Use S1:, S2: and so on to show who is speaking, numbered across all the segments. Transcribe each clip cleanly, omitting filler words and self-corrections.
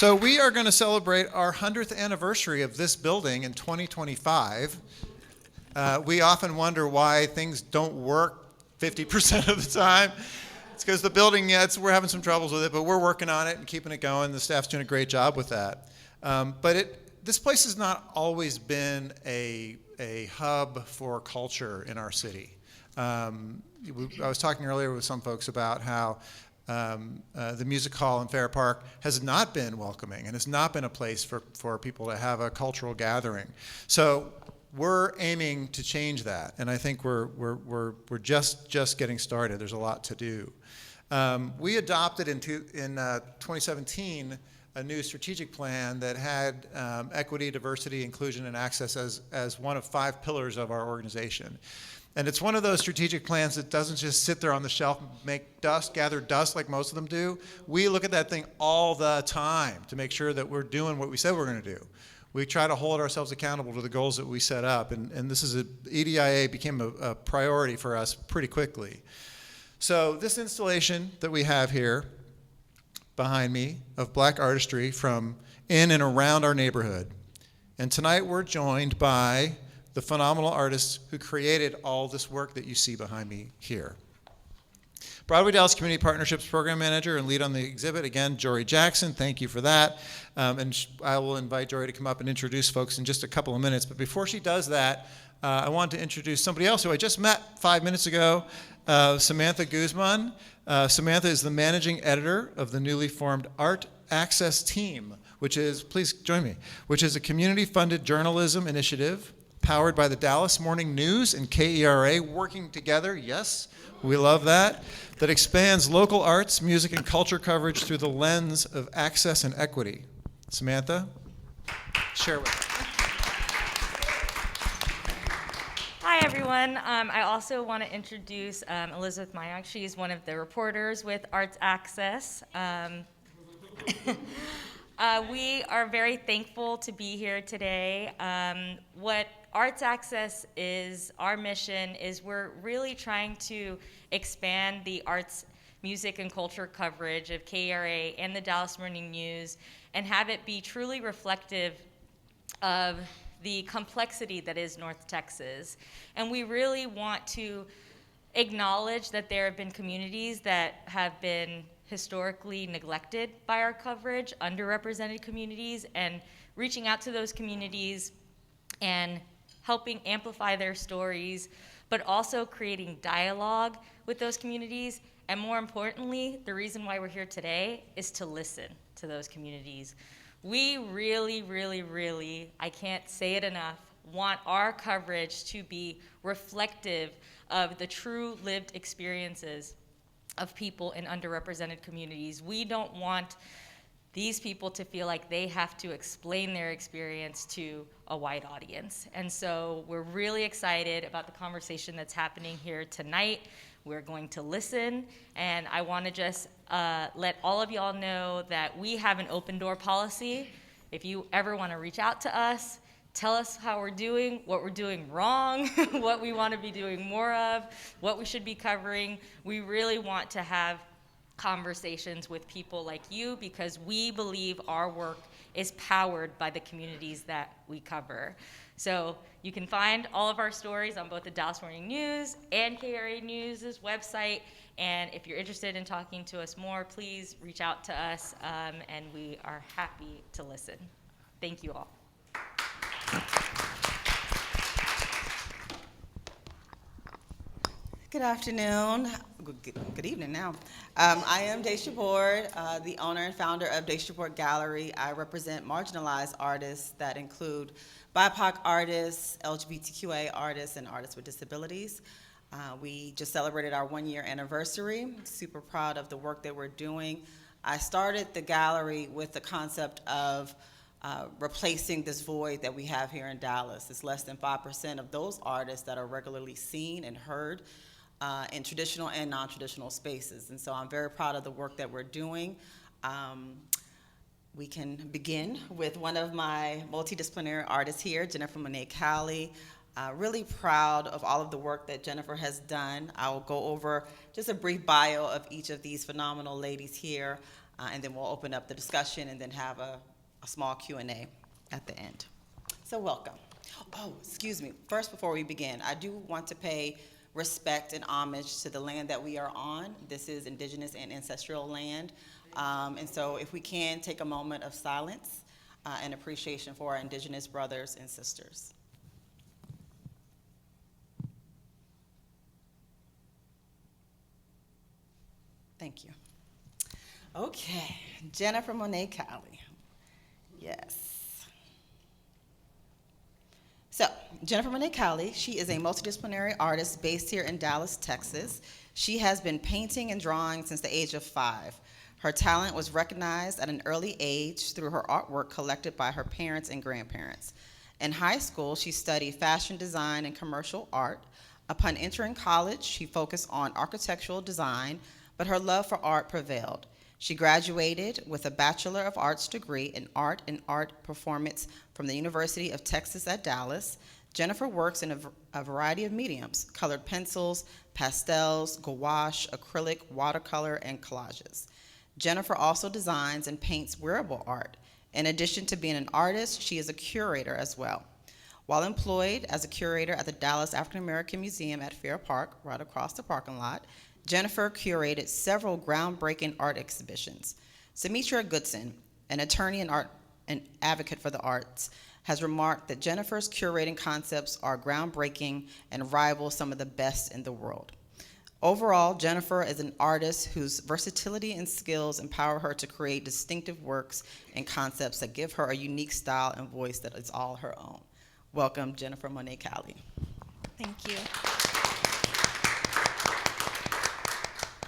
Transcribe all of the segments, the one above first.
S1: So we are going to celebrate our 100th anniversary of this building in 2025. We often wonder why things don't work 50% of the time. It's because the building, we're having some troubles with it, but we're working on it and keeping it going. The staff's doing a great job with that. This place has not always been a hub for culture in our city. I was talking earlier with some folks about how the music hall in Fair Park has not been welcoming and has not been a place for people to have a cultural gathering. So we're aiming to change that, and I think we're just getting started. There's a lot to do. We adopted in 2017 a new strategic plan that had equity, diversity, inclusion, and access as one of 5 pillars of our organization. And it's one of those strategic plans that doesn't just sit there on the shelf and make dust, gather dust like most of them do. We look at that thing all the time to make sure that we're doing what we said we're going to do. We try to hold ourselves accountable to the goals that we set up, and this is EDIA became a priority for us pretty quickly. So this installation that we have here behind me of black artistry from in and around our neighborhood. And tonight we're joined by the phenomenal artists who created all this work that you see behind me here. Broadway Dallas Community Partnerships Program Manager and lead on the exhibit, again, Jory Jackson, thank you for that. And I will invite Jory to come up and introduce folks in just a couple of minutes. But before she does that, I want to introduce somebody else who I just met 5 minutes ago, Samantha Guzman. Samantha is the managing editor of the newly formed Art Access Team, which is, please join me, which is a community-funded journalism initiative powered by the Dallas Morning News and KERA, working together, yes, we love that expands local arts, music, and culture coverage through the lens of access and equity. Samantha, share with us.
S2: Hi, everyone. I also want to introduce Elizabeth Mayak. She's one of the reporters with Arts Access. We are very thankful to be here today. What Arts Access is, our mission is we're really trying to expand the arts, music, and culture coverage of KRA and the Dallas Morning News and have it be truly reflective of the complexity that is North Texas. And we really want to acknowledge that there have been communities that have been historically neglected by our coverage, underrepresented communities, and reaching out to those communities and helping amplify their stories, but also creating dialogue with those communities. And more importantly, the reason why we're here today is to listen to those communities. We really, really, really, I can't say it enough, want our coverage to be reflective of the true lived experiences of people in underrepresented communities. We don't want these people to feel like they have to explain their experience to a white audience. And so we're really excited about the conversation that's happening here tonight. We're going to listen, and I want to just let all of y'all know that we have an open door policy. If you ever want to reach out to us, tell us how we're doing, what we're doing wrong, what we want to be doing more of, what we should be covering. We really want to have conversations with people like you because we believe our work is powered by the communities that we cover. So you can find all of our stories on both the Dallas Morning News and KRA News' website. And if you're interested in talking to us more, please reach out to us, and we are happy to listen. Thank you all.
S3: Good afternoon. Good evening now. I am Daisha Board, the owner and founder of Daisha Board Gallery. I represent marginalized artists that include BIPOC artists, LGBTQA artists, and artists with disabilities. We just celebrated our 1-year anniversary. Super proud of the work that we're doing. I started the gallery with the concept of replacing this void that we have here in Dallas. It's less than 5% of those artists that are regularly seen and heard in traditional and non-traditional spaces. And so I'm very proud of the work that we're doing. We can begin with one of my multidisciplinary artists here, Jennifer Monet Crowley. Really proud of all of the work that Jennifer has done. I will go over just a brief bio of each of these phenomenal ladies here. and then we'll open up the discussion and then have a small Q&A at the end. So welcome. Oh, excuse me. First, before we begin, I do want to pay respect and homage to the land that we are on. This is indigenous and ancestral land. And so if we can take a moment of silence and appreciation for our indigenous brothers and sisters. Thank you. Okay, Jennifer Monet Crowley. Yes. So, Jennifer Monet Crowley, she is a multidisciplinary artist based here in Dallas, Texas. She has been painting and drawing since the age of 5. Her talent was recognized at an early age through her artwork collected by her parents and grandparents. In high school, she studied fashion design and commercial art. Upon entering college, she focused on architectural design, but her love for art prevailed. She graduated with a Bachelor of Arts degree in Art and Art Performance from the University of Texas at Dallas. Jennifer works in a variety of mediums: colored pencils, pastels, gouache, acrylic, watercolor, and collages. Jennifer also designs and paints wearable art. In addition to being an artist, she is a curator as well. While employed as a curator at the Dallas African American Museum at Fair Park, right across the parking lot, Jennifer curated several groundbreaking art exhibitions. Sumitra Goodson, an attorney and advocate for the arts, has remarked that Jennifer's curating concepts are groundbreaking and rival some of the best in the world. Overall, Jennifer is an artist whose versatility and skills empower her to create distinctive works and concepts that give her a unique style and voice that is all her own. Welcome, Jennifer Monet Crowley.
S4: Thank you.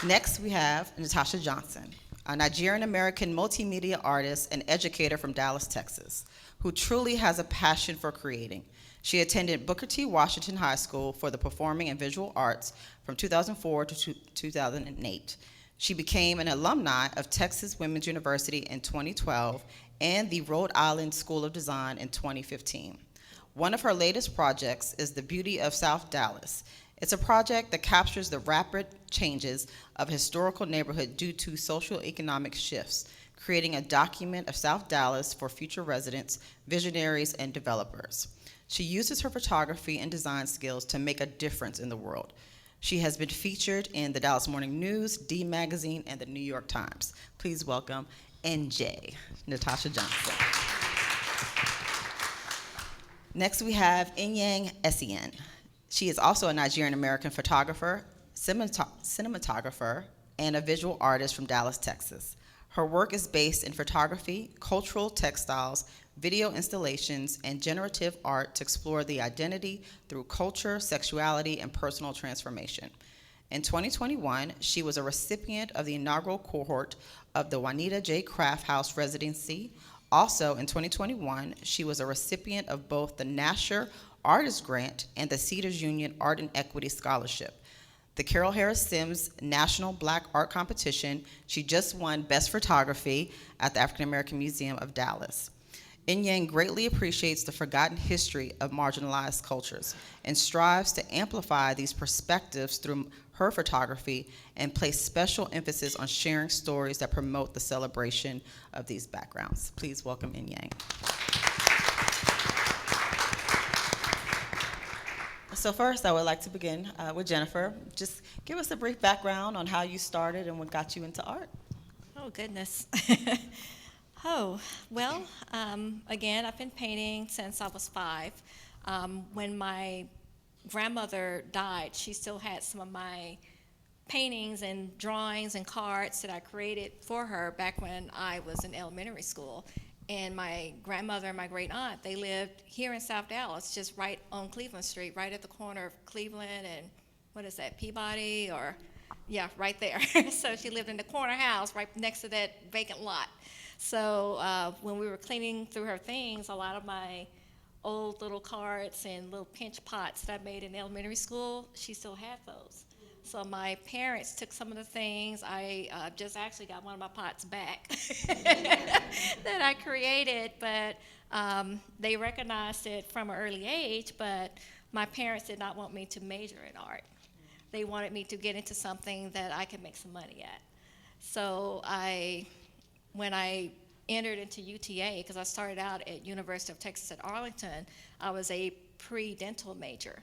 S3: Next, we have Nitashia Johnson, a Nigerian-American multimedia artist and educator from Dallas, Texas, who truly has a passion for creating. She attended Booker T. Washington High School for the Performing and Visual Arts from 2004 to 2008. She became an alumni of Texas Women's University in 2012 and the Rhode Island School of Design in 2015. One of her latest projects is The Beauty of South Dallas. It's a project that captures the rapid changes of a historical neighborhood due to socio-economic shifts, creating a document of South Dallas for future residents, visionaries, and developers. She uses her photography and design skills to make a difference in the world. She has been featured in the Dallas Morning News, D Magazine, and the New York Times. Please welcome NJ, Nitashia Johnson. Next, we have Inyang Essien. She is also a Nigerian-American photographer, cinematographer, and a visual artist from Dallas, Texas. Her work is based in photography, cultural textiles, video installations, and generative art to explore the identity through culture, sexuality, and personal transformation. In 2021, she was a recipient of the inaugural cohort of the Juanita J. Craft House Residency. Also, in 2021, she was a recipient of both the Nasher Artist Grant and the Cedars Union Art and Equity Scholarship. The Carol Harris Sims National Black Art Competition, she just won Best Photography at the African American Museum of Dallas. Inyang greatly appreciates the forgotten history of marginalized cultures and strives to amplify these perspectives through her photography and place special emphasis on sharing stories that promote the celebration of these backgrounds. Please welcome Inyang. So first, I would like to begin with Jennifer. Just give us a brief background on how you started and what got you into art.
S4: Oh, goodness. Again, I've been painting since I was 5. When my grandmother died, she still had some of my paintings and drawings and cards that I created for her back when I was in elementary school. And my grandmother and my great aunt, they lived here in South Dallas, just right on Cleveland Street, right at the corner of Cleveland and, what is that, Peabody, or, yeah, right there. So she lived in the corner house right next to that vacant lot. So when we were cleaning through her things, a lot of my old little cards and little pinch pots that I made in elementary school, she still had those. So my parents took some of the things. I just actually got one of my pots back that I created, but they recognized it from an early age, but my parents did not want me to major in art. They wanted me to get into something that I could make some money at. So I when I entered into UTA, because I started out at University of Texas at Arlington, I was a pre-dental major,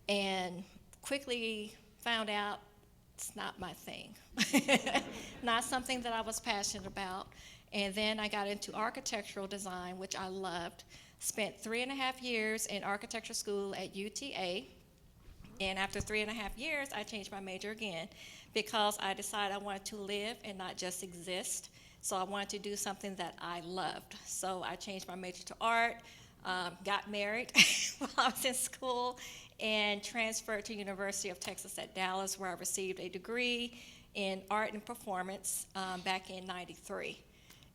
S4: and quickly found out it's not my thing. Not something that I was passionate about. And then I got into architectural design, which I loved. Spent 3.5 years in architecture school at UTA. And after 3.5 years, I changed my major again because I decided I wanted to live and not just exist. So I wanted to do something that I loved. So I changed my major to art, got married while I was in school, and transferred to University of Texas at Dallas, where I received a degree in art and performance back in '93.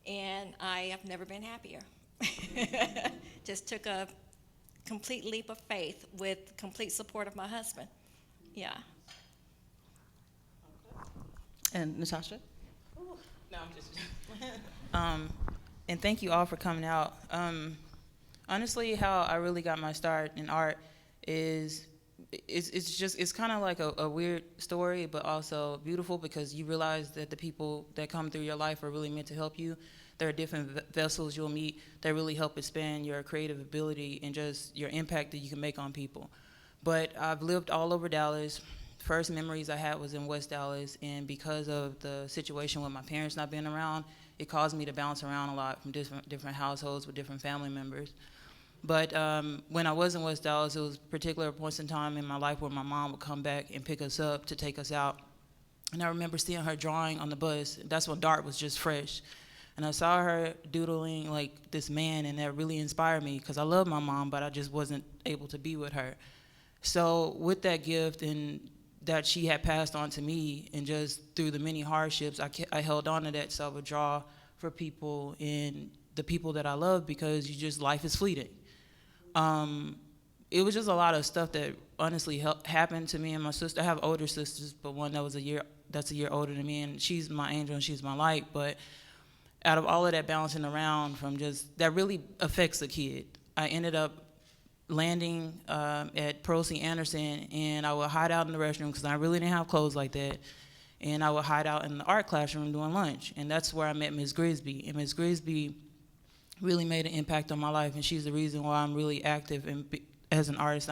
S4: And I have never been happier. Just took a complete leap of faith with complete support of my husband. Yeah.
S3: And Nitashia?
S5: No, I'm just. And thank you all for coming out. Honestly, how I really got my start in art is it's kind of like a weird story, but also beautiful because you realize that the people that come through your life are really meant to help you. There are different vessels you'll meet that really help expand your creative ability and just your impact that you can make on people. But I've lived all over Dallas. First memories I had was in West Dallas, and because of the situation with my parents not being around, it caused me to bounce around a lot from different households with different family members. But when I was in West Dallas, it was particular points in time in my life where my mom would come back and pick us up to take us out. And I remember seeing her drawing on the bus. That's when Dart was just fresh. And I saw her doodling like this man, and that really inspired me because I love my mom, but I just wasn't able to be with her. So with that gift and that she had passed on to me, and just through the many hardships, I held on to that so I would draw for people and the people that I love, because life is fleeting. It was just a lot of stuff that honestly happened to me and my sister. I have older sisters, but one that's a year older than me, and she's my angel and she's my light. But out of all of that bouncing around from that really affects a kid. I ended up landing at Pearl C. Anderson, and I would hide out in the restroom because I really didn't have clothes like that. And I would hide out in the art classroom doing lunch. And that's where I met Ms. Grisby. And Ms. Grisby really made an impact on my life, and she's the reason why I'm really active as an artist,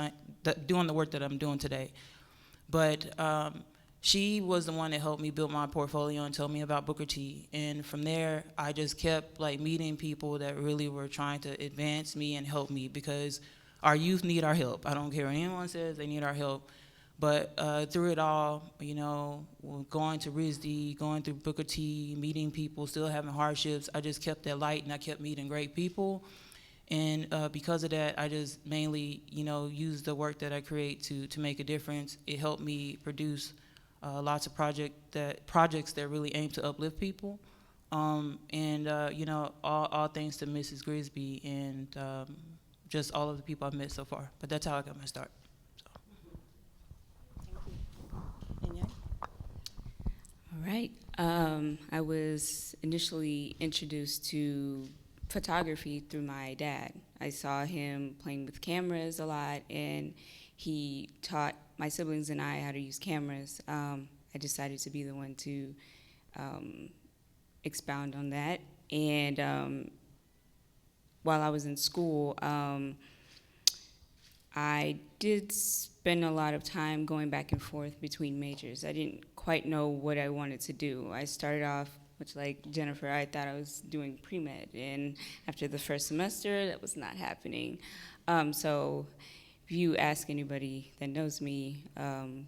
S5: doing the work that I'm doing today. But she was the one that helped me build my portfolio and told me about Booker T. And from there, I just kept meeting people that really were trying to advance me and help me, because our youth need our help. I don't care what anyone says, they need our help. But through it all, going to RISD, going through Booker T, meeting people, still having hardships, I just kept that light, and I kept meeting great people. And because of that, I just mainly, use the work that I create to make a difference. It helped me produce lots of projects that really aim to uplift people. All thanks to Mrs. Grisby and just all of the people I've met so far. But that's how I got my start.
S3: Inyang?
S6: All right. I was initially introduced to photography through my dad. I saw him playing with cameras a lot, and he taught my siblings and I how to use cameras. I decided to be the one to expound on that. And while I was in school, I did spend a lot of time going back and forth between majors. I didn't quite know what I wanted to do. I started off, much like Jennifer, I thought I was doing pre-med, and after the first semester, that was not happening. So if you ask anybody that knows me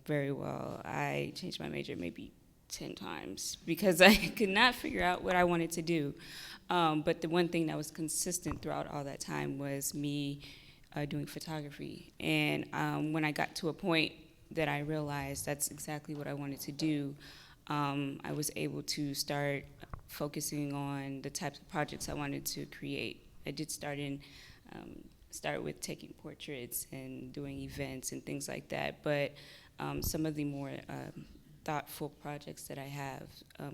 S6: very well, I changed my major maybe 10 times because I could not figure out what I wanted to do. But the one thing that was consistent throughout all that time was me doing photography. And when I got to a point that I realized that's exactly what I wanted to do, I was able to start focusing on the types of projects I wanted to create. I did start with taking portraits and doing events and things like that, but some of the more thoughtful projects that I have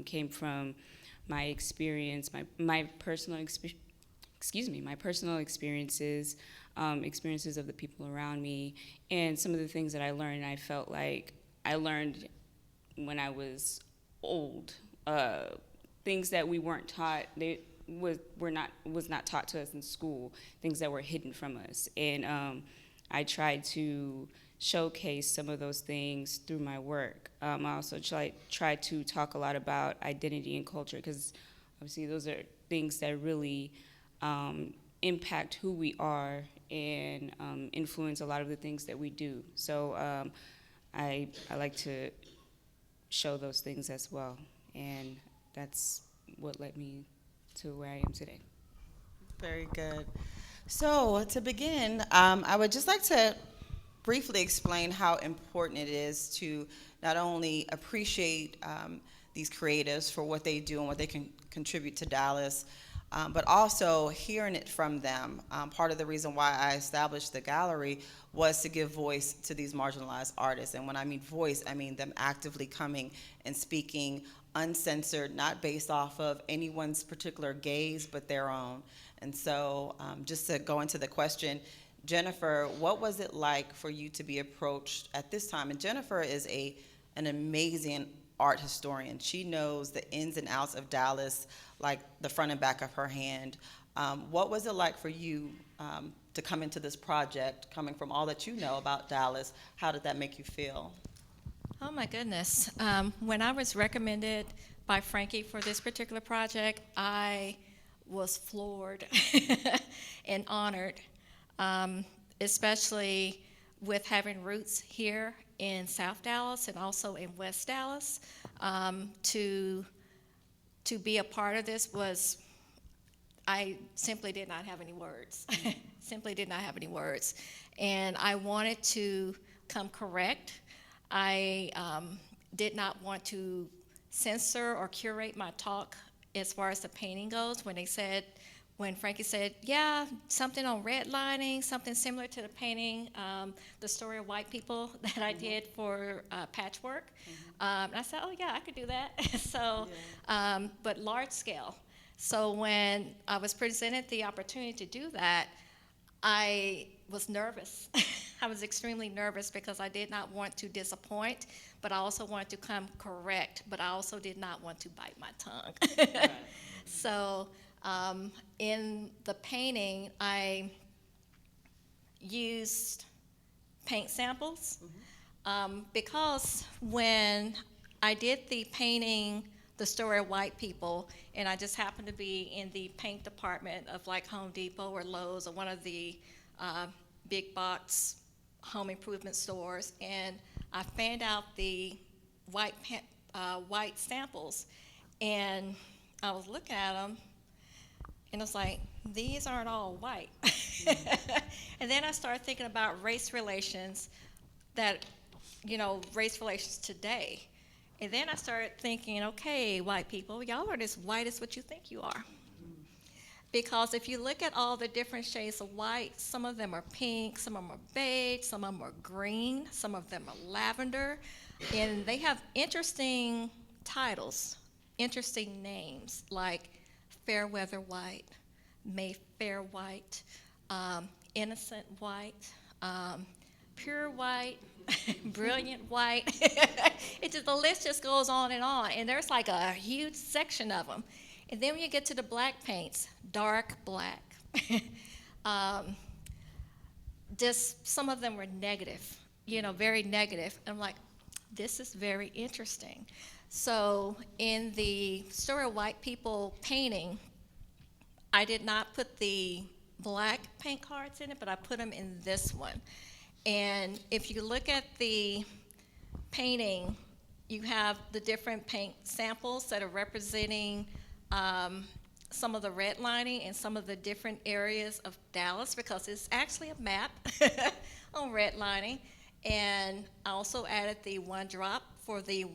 S6: came from my experience, my personal experiences, experiences of the people around me, and some of the things that I learned. I felt like I learned when I was old, things that we weren't taught. Was not taught to us in school. Things that were hidden from us, and I tried to showcase some of those things through my work. I also try to talk a lot about identity and culture, because obviously those are things that really impact who we are and influence a lot of the things that we do. So I like to show those things as well, and that's what led me to where I am today.
S3: Very good. So to begin, I would just like to briefly explain how important it is to not only appreciate these creatives for what they do and what they can contribute to Dallas, but also hearing it from them. Part of the reason why I established the gallery was to give voice to these marginalized artists. And when I mean voice, I mean them actively coming and speaking uncensored, not based off of anyone's particular gaze, but their own. And so just to go into the question, Jennifer, what was it like for you to be approached at this time? And Jennifer is an amazing art historian. She knows the ins and outs of Dallas like the front and back of her hand. What was it like for you to come into this project, coming from all that you know about Dallas? How did that make you feel?
S4: Oh my goodness. When I was recommended by Frankie for this particular project, I was floored and honored, especially with having roots here in South Dallas and also in West Dallas. To be a part of this was, I simply did not have any words. Simply did not have any words. And I wanted to come correct. I did not want to censor or curate my talk as far as the painting goes. When Frankie said, yeah, something on redlining, something similar to the painting, The Story of White People that I did for Patchwork. And I said, oh yeah, I could do that. So, but large scale. So when I was presented the opportunity to do that, I was nervous. I was extremely nervous because I did not want to disappoint, but I also wanted to come correct, but I also did not want to bite my tongue. Right. So in the painting, I used paint samples because when I did the painting, The Story of White People, and I just happened to be in the paint department of like Home Depot or Lowe's or one of the big box home improvement stores, and I fanned out the white samples, and I was looking at them, and it's like, these aren't all white. And then I started thinking about race relations race relations today. And then I started thinking, okay, white people, y'all aren't as white as what you think you are. Because if you look at all the different shades of white, some of them are pink, some of them are beige, some of them are green, some of them are lavender, and they have interesting titles, interesting names, like Fairweather White, Mayfair White, Innocent White, Pure White, Brilliant White. The list just goes on, and there's like a huge section of them. And then when you get to the black paints, dark black. Just some of them were negative, very negative. I'm like, this is very interesting. So in the Story of White People painting, I did not put the black paint cards in it, but I put them in this one. And if you look at the painting, you have the different paint samples that are representing some of the redlining and some of the different areas of Dallas, because it's actually a map on redlining. And I also added the one drop for the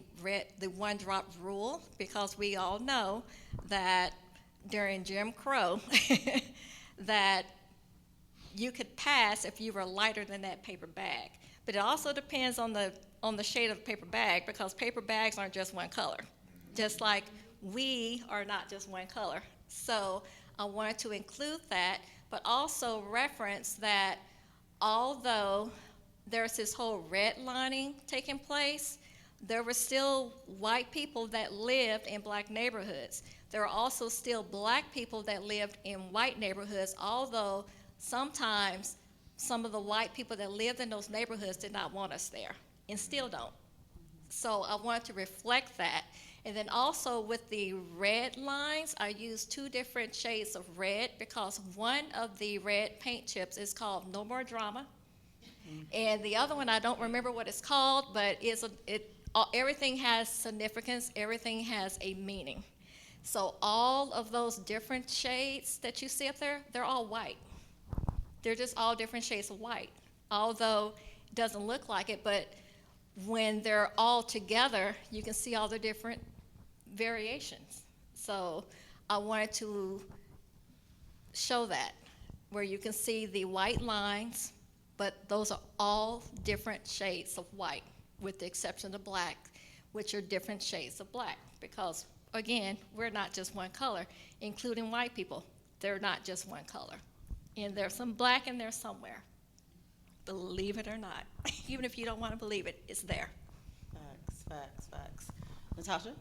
S4: one drop rule, because we all know that during Jim Crow that you could pass if you were lighter than that paper bag. But it also depends on the shade of the paper bag, because paper bags aren't just one color, just like we are not just one color. So I wanted to include that, but also reference that although there's this whole redlining taking place, there were still white people that lived in black neighborhoods. there are also still black people that lived in white neighborhoods, although sometimes some of the white people that lived in those neighborhoods did not want us there, and still don't. So I wanted to reflect that. And then also with the red lines, I used 2 different shades of red because one of the red paint chips is called No More Drama. And the other one, I don't remember what it's called, but everything has significance, everything has a meaning. So all of those different shades that you see up there, they're all white. They're just all different shades of white, although it doesn't look like it, but when they're all together, you can see all the different variations. So I wanted to show that, where you can see the white lines, but those are all different shades of white, with the exception of black, which are different shades of black, because again, we're not just one color, including white people. They're not just one color. And there's some black in there somewhere, believe it or not. Even if you don't want to believe it, it's there.
S3: Facts. Natasha?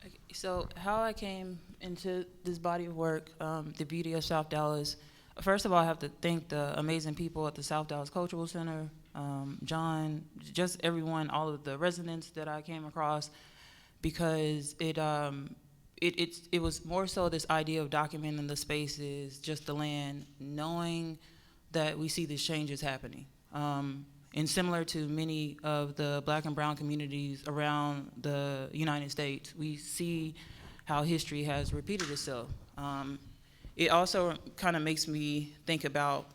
S5: Okay, so how I came into this body of work, the beauty of South Dallas, first of all, I have to thank the amazing people at the South Dallas Cultural Center, John, just everyone, all of the residents that I came across, because it was more so this idea of documenting the spaces, just the land, knowing that we see these changes happening. And similar to many of the black and brown communities around the United States, we see how history has repeated itself. It also kind of makes me think about,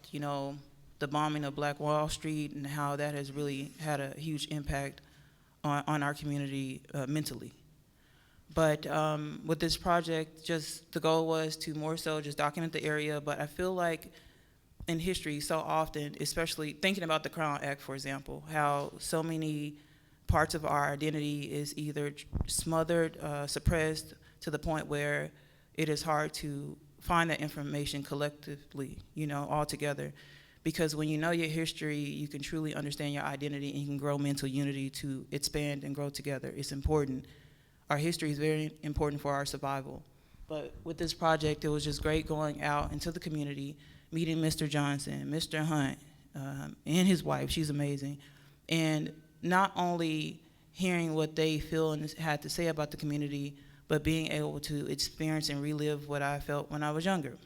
S5: the bombing of Black Wall Street and how that has really had a huge impact on our community mentally. But with this project, just the goal was to more so just document the area, but I feel like in history so often, especially thinking about the Crown Act, for example, how so many parts of our identity is either smothered, suppressed to the point where it is hard to find that information collectively, all together. Because when you know your history, you can truly understand your identity and you can grow mental unity to expand and grow together. It's important. Our history is very important for our survival. But with this project, it was just great going out into the community, meeting Mr. Johnson, Mr. Hunt, and his wife, she's amazing. And not only hearing what they feel and had to say about the community, but being able to experience and relive what I felt when I was younger.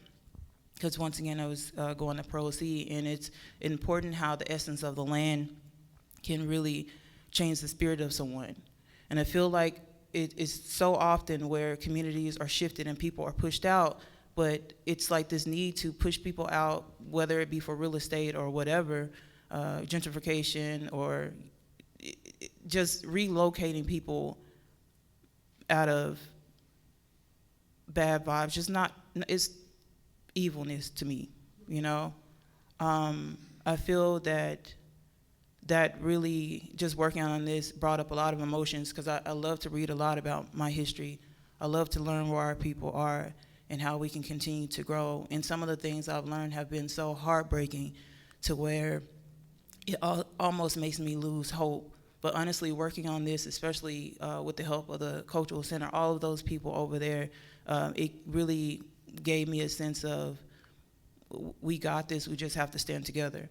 S5: Because once again, I was going to Pro C, and it's important how the essence of the land can really change the spirit of someone. And I feel like it is so often where communities are shifted and people are pushed out, but it's like this need to push people out, whether it be for real estate or whatever, gentrification or just relocating people out of bad vibes, just not, it's evilness to me, I feel that really just working on this brought up a lot of emotions, because I love to read a lot about my history. I love to learn where our people are and how we can continue to grow. And some of the things I've learned have been so heartbreaking to where it almost makes me lose hope. But honestly, working on this, especially with the help of the Cultural Center, all of those people over there, it really gave me a sense of, we got this, we just have to stand together.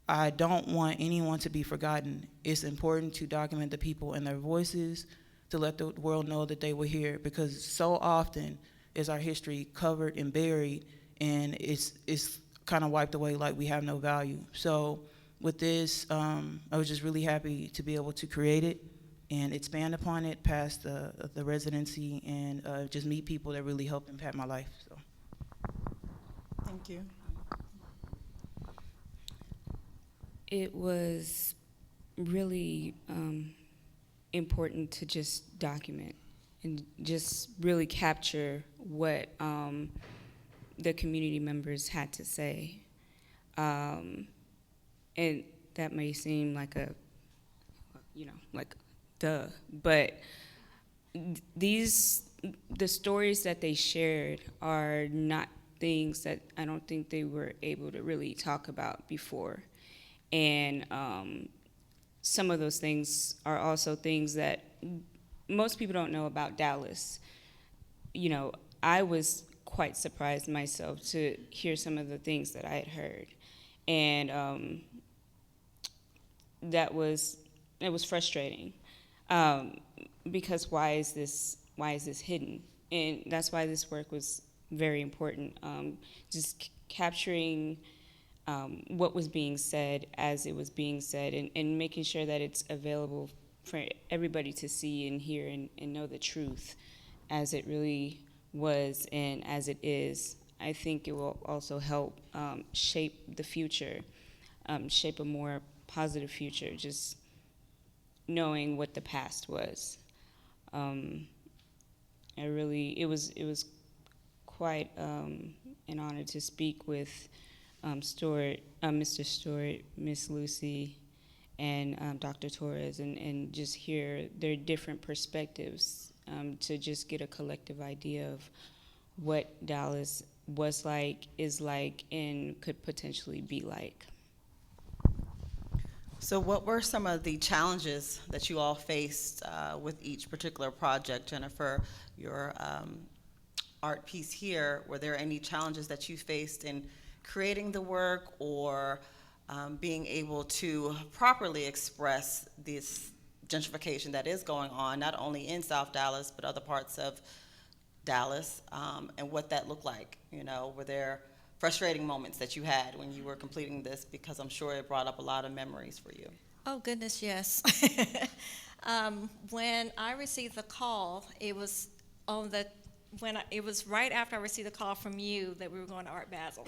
S5: I don't want anyone to be forgotten. It's important to document the people and their voices, to let the world know that they were here, because so often is our history covered and buried, and it's kind of wiped away like we have no value. So with this, I was just really happy to be able to create it and expand upon it past the residency, and just meet people that really help impact my life. So.
S3: Thank you.
S6: It was really important to just document and just really capture what the community members had to say. And that may seem like duh, but the stories that they shared are not things that I don't think they were able to really talk about before. And some of those things are also things that most people don't know about Dallas. I was quite surprised myself to hear some of the things that I had heard. And it was frustrating, because why is this hidden? And that's why this work was very important. Just capturing what was being said as it was being said, and making sure that it's available for everybody to see and hear and know the truth as it really was and as it is. I think it will also help shape the future, shape a more positive future, just knowing what the past was. It was quite an honor to speak with Mr. Stewart, Miss Lucy, and Dr. Torres, and just hear their different perspectives, to just get a collective idea of what Dallas was like, is like, and could potentially be like.
S3: So what were some of the challenges that you all faced with each particular project? Jennifer, your art piece here, were there any challenges that you faced in creating the work, or being able to properly express this gentrification that is going on, not only in South Dallas, but other parts of Dallas, and what that looked like? Were there frustrating moments that you had when you were completing this? Because I'm sure it brought up a lot of memories for you.
S4: Oh, goodness, yes. When I received the call, it was it was right after I received the call from you that we were going to Art Basel.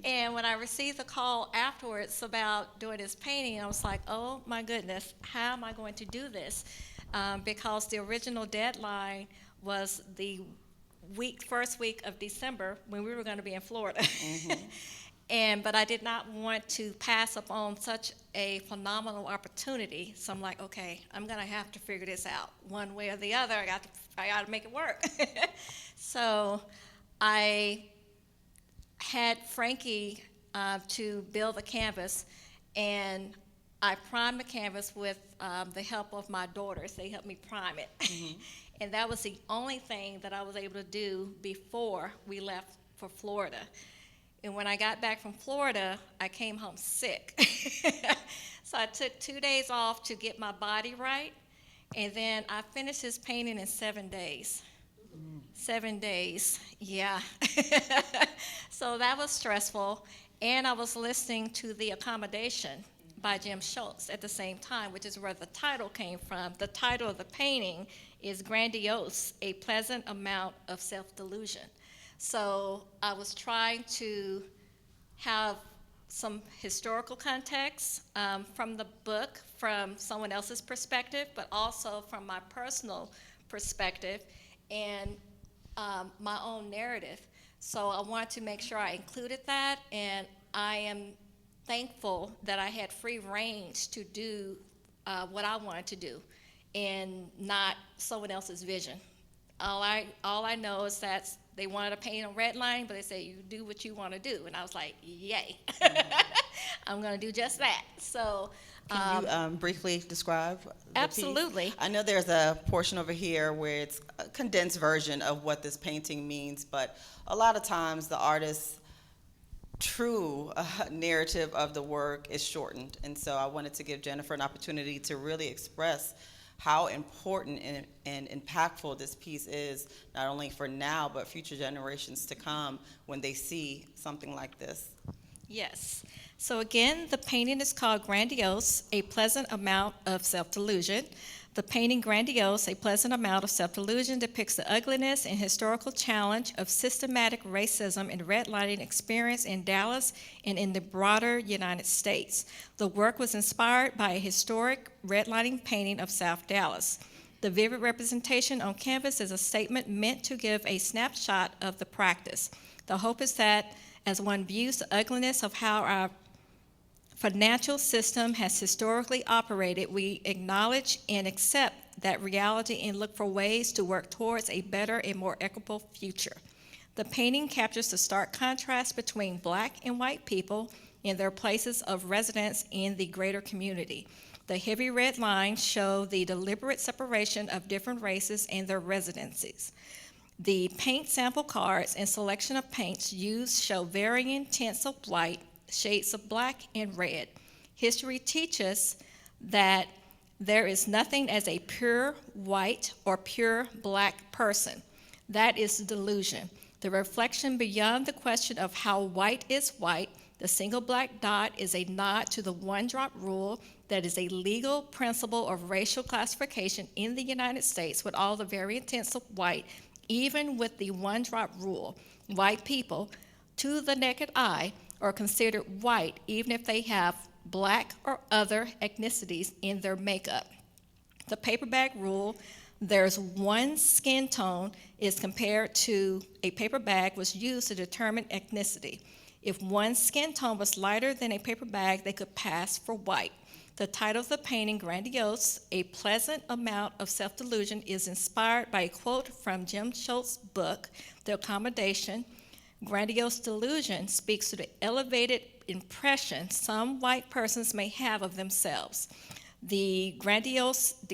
S4: And when I received the call afterwards about doing this painting, I was like, oh my goodness, how am I going to do this? Because the original deadline was the first week of December, when we were going to be in Florida. But I did not want to pass up on such a phenomenal opportunity. So I'm like, okay, I'm going to have to figure this out one way or the other. I got to make it work. So I had Frankie to build the canvas, and I primed the canvas with the help of my daughters. They helped me prime it. And that was the only thing that I was able to do before we left for Florida. And when I got back from Florida, I came home sick. So I took 2 days off to get my body right, and then I finished this painting in 7 days. 7 days, yeah. So that was stressful, and I was listening to The Accommodation by Jim Schultz at the same time, which is where the title came from. The title of the painting is Grandiose, A Pleasant Amount of Self-Delusion. So I was trying to have some historical context from the book, from someone else's perspective, but also from my personal perspective and my own narrative. So I wanted to make sure I included that, and I am thankful that I had free range to do what I wanted to do and not someone else's vision. All I know is that they wanted to paint a red line, but they said, you do what you want to do. And I was like, yay. I'm going to do just that. So,
S3: can you briefly describe the
S4: absolutely.
S3: piece? I know there's a portion over here where it's a condensed version of what this painting means, but a lot of times the artist's true narrative of the work is shortened. And so I wanted to give Jennifer an opportunity to really express how important and impactful this piece is, not only for now, but future generations to come when they see something like this.
S4: Yes. So again, the painting is called Grandiose, A Pleasant Amount of Self-Delusion. The painting Grandiose, A Pleasant Amount of Self-Delusion depicts the ugliness and historical challenge of systematic racism and redlining experience in Dallas and in the broader United States. The work was inspired by a historic redlining painting of South Dallas. The vivid representation on canvas is a statement meant to give a snapshot of the practice. The hope is that as one views the ugliness of how our financial system has historically operated, we acknowledge and accept that reality and look for ways to work towards a better and more equitable future. The painting captures the stark contrast between Black and white people in their places of residence in the greater community. The The heavy red lines show the deliberate separation of different races and their residencies. The paint sample cards and selection of paints used show varying tints of white, shades of black, and red. History teaches that there is nothing as a pure white or pure black person. That is delusion. The reflection beyond the question of how white is white, the single black dot is a nod to the one-drop rule that is a legal principle of racial classification in the United States with all the varying tints of white, even with the one-drop rule. White people, to the naked eye, are considered white even if they have black or other ethnicities in their makeup. The paper bag rule, there's one skin tone is compared to a paper bag was used to determine ethnicity. If one skin tone was lighter than a paper bag, they could pass for white. The title of the painting, Grandiose, A Pleasant Amount of Self-Delusion, is inspired by a quote from Jim Schultz's book, The Accommodation. Grandiose delusion speaks to the elevated impression some white persons may have of themselves. The grandiosity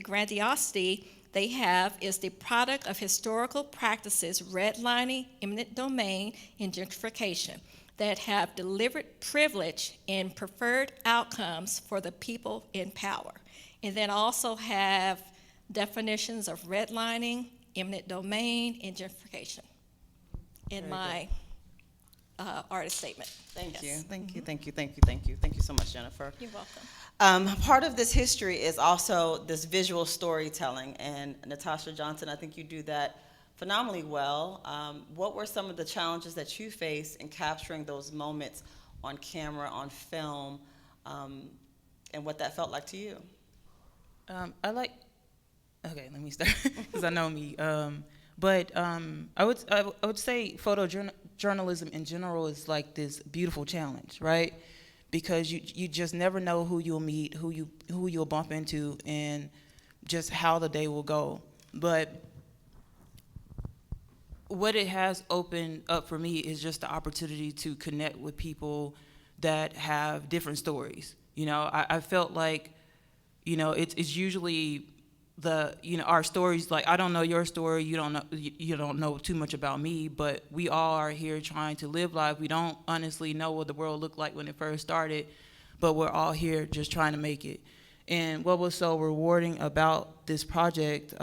S4: they have is the product of historical practices, redlining, eminent domain, and gentrification that have delivered privilege and preferred outcomes for the people in power. And then also have definitions of redlining, eminent domain, and gentrification in my artist statement.
S3: Thank you,
S4: Yes.
S3: thank you, thank you, thank you, thank you. Thank you so much, Jennifer.
S4: You're welcome.
S3: Part of this history is also this visual storytelling, and Nitashia Johnson, I think you do that phenomenally well. What were some of the challenges that you faced in capturing those moments on camera, on film, and what that felt like to you?
S5: Okay, let me start, because I know me. I would say photojournalism in general is like this beautiful challenge, right? Because you just never know who you'll meet, who you'll bump into, and just how the day will go. But what it has opened up for me is just the opportunity to connect with people that have different stories. You know, I felt like, you know, it's usually our stories, like I don't know your story, you don't know too much about me, but we all are here trying to live life. We don't honestly know what the world looked like when it first started, but we're all here just trying to make it. And what was so rewarding about this project,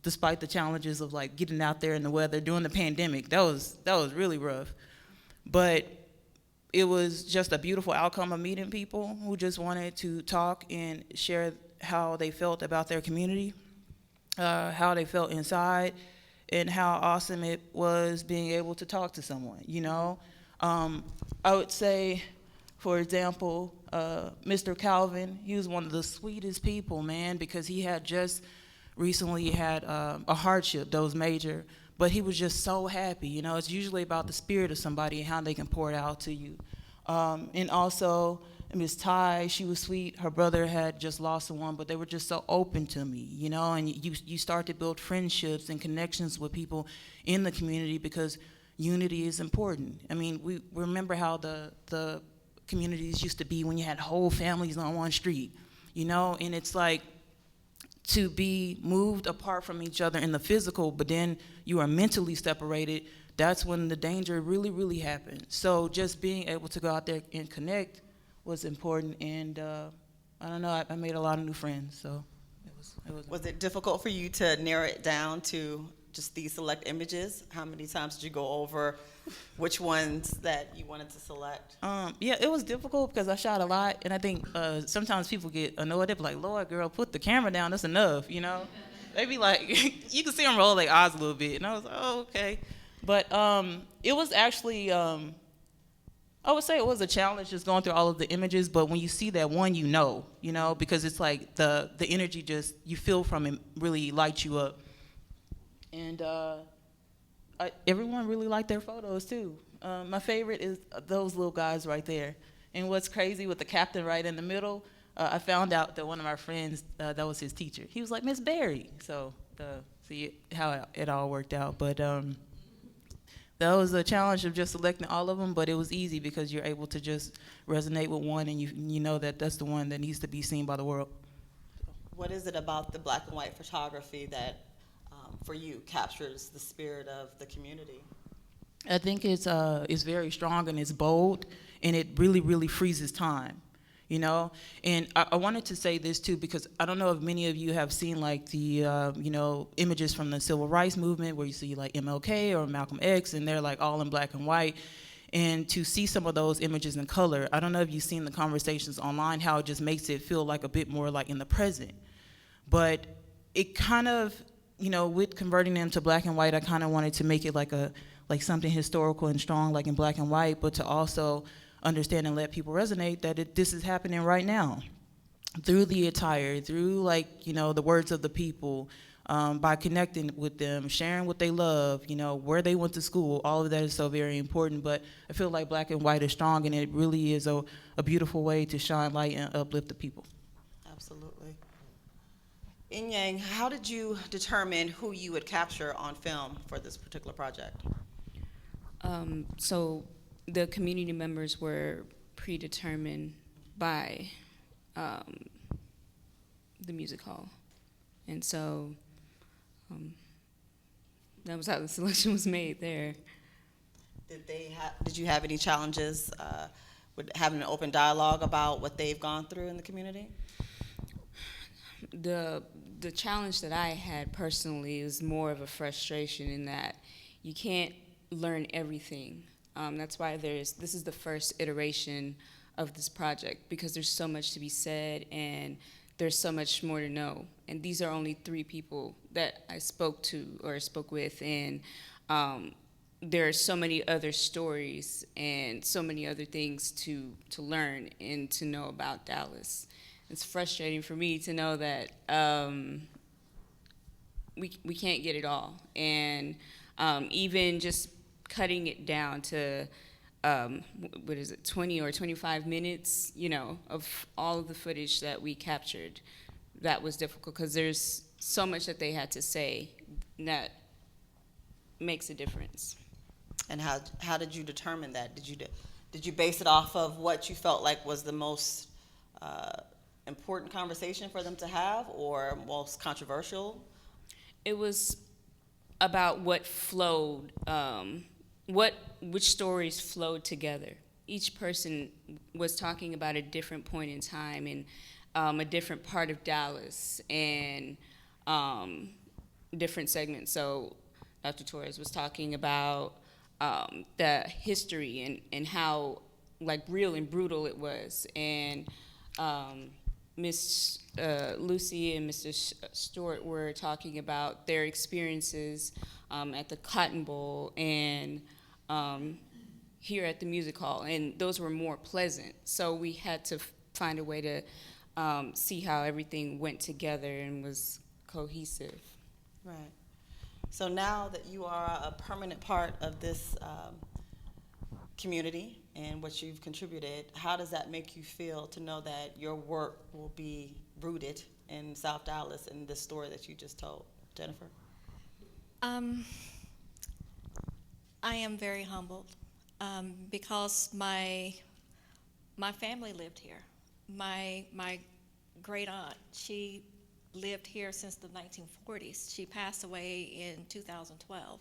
S5: despite the challenges of like getting out there in the weather during the pandemic, that was really rough. But it was just a beautiful outcome of meeting people who just wanted to talk and share how they felt about their community, how they felt inside, and how awesome it was being able to talk to someone, you know? I would say, for example, Mr. Calvin, he was one of the sweetest people, man, because he had just recently had a hardship that was major, but he was just so happy, you know? It's usually about the spirit of somebody and how they can pour it out to you. And also, Miss Ty, she was sweet. Her brother had just lost someone, but they were just so open to me, you know, and you start to build friendships and connections with people in the community because unity is important. I mean, we remember how the communities used to be when you had whole families on one street, you know, and it's like to be moved apart from each other in the physical, but then you are mentally separated, that's when the danger really, really happens. So just being able to go out there and connect was important, and I don't know, I made a lot of new friends, so it was.
S3: Was it difficult for you to narrow it down to just these select images? How many times did you go over which ones that you wanted to select?
S5: Yeah, it was difficult because I shot a lot, and I think sometimes people get annoyed. They're like, Lord, girl, put the camera down, that's enough, you know? They be like, you can see them roll their eyes a little bit, and I was like, oh, okay. But it was actually, I would say it was a challenge just going through all of the images, but when you see that one, you know, because it's like the energy just, you feel from it really lights you up. And everyone really liked their photos too. My favorite is those little guys right there. And what's crazy with the captain right in the middle, I found out that one of my friends, that was his teacher. He was like, Miss Barry. So see how it all worked out. But that was a challenge of just selecting all of them, but it was easy because you're able to just resonate with one, and you know that that's the one that needs to be seen by the world.
S3: What is it about the black and white photography that, for you, captures the spirit of the community?
S5: I think it's very strong and it's bold, and it really, really freezes time, you know? And I wanted to say this too, because I don't know if many of you have seen like the, you know, images from the civil rights movement where you see like MLK or Malcolm X, and they're like all in black and white. And to see some of those images in color, I don't know if you've seen the conversations online, how it just makes it feel like a bit more like in the present. But it kind of, you know, with converting them to black and white, I kind of wanted to make it like something historical and strong, like in black and white, but to also understand and let people resonate that this is happening right now through the attire, through like, you know, the words of the people, by connecting with them, sharing what they love, you know, where they went to school. All of that is so very important, but I feel like black and white is strong, and it really is a beautiful way to shine light and uplift the people.
S3: Absolutely. Inyang, how did you determine who you would capture on film for this particular project?
S6: So the community members were predetermined by the music hall. And so that was how the selection was made there.
S3: Did you have any challenges with having an open dialogue about what they've gone through in the community?
S6: The challenge that I had personally was more of a frustration in that you can't learn everything. That's why this is the first iteration of this project, because there's so much to be said and there's so much more to know. And these are only 3 people that I spoke to or spoke with, and there are so many other stories and so many other things to learn and to know about Dallas. It's frustrating for me to know that we can't get it all. And even just cutting it down to, 20 or 25 minutes, you know, of all of the footage that we captured, that was difficult because there's so much that they had to say that makes a difference.
S3: And how did you determine that? Did you base it off of what you felt like was the most important conversation for them to have, or most controversial?
S6: It was about what flowed, which stories flowed together. Each person was talking about a different point in time and a different part of Dallas and different segments. So Dr. Torres was talking about the history and how like real and brutal it was, and Miss Lucy and Mr. Stewart were talking about their experiences at the Cotton Bowl and here at the music hall, and those were more pleasant. So we had to find a way to see how everything went together and was cohesive.
S3: Right. So now that you are a permanent part of this community and what you've contributed, how does that make you feel to know that your work will be rooted in South Dallas in this story that you just told, Jennifer?
S4: I am very humbled because my family lived here. My great aunt, she lived here since the 1940s. She passed away in 2012.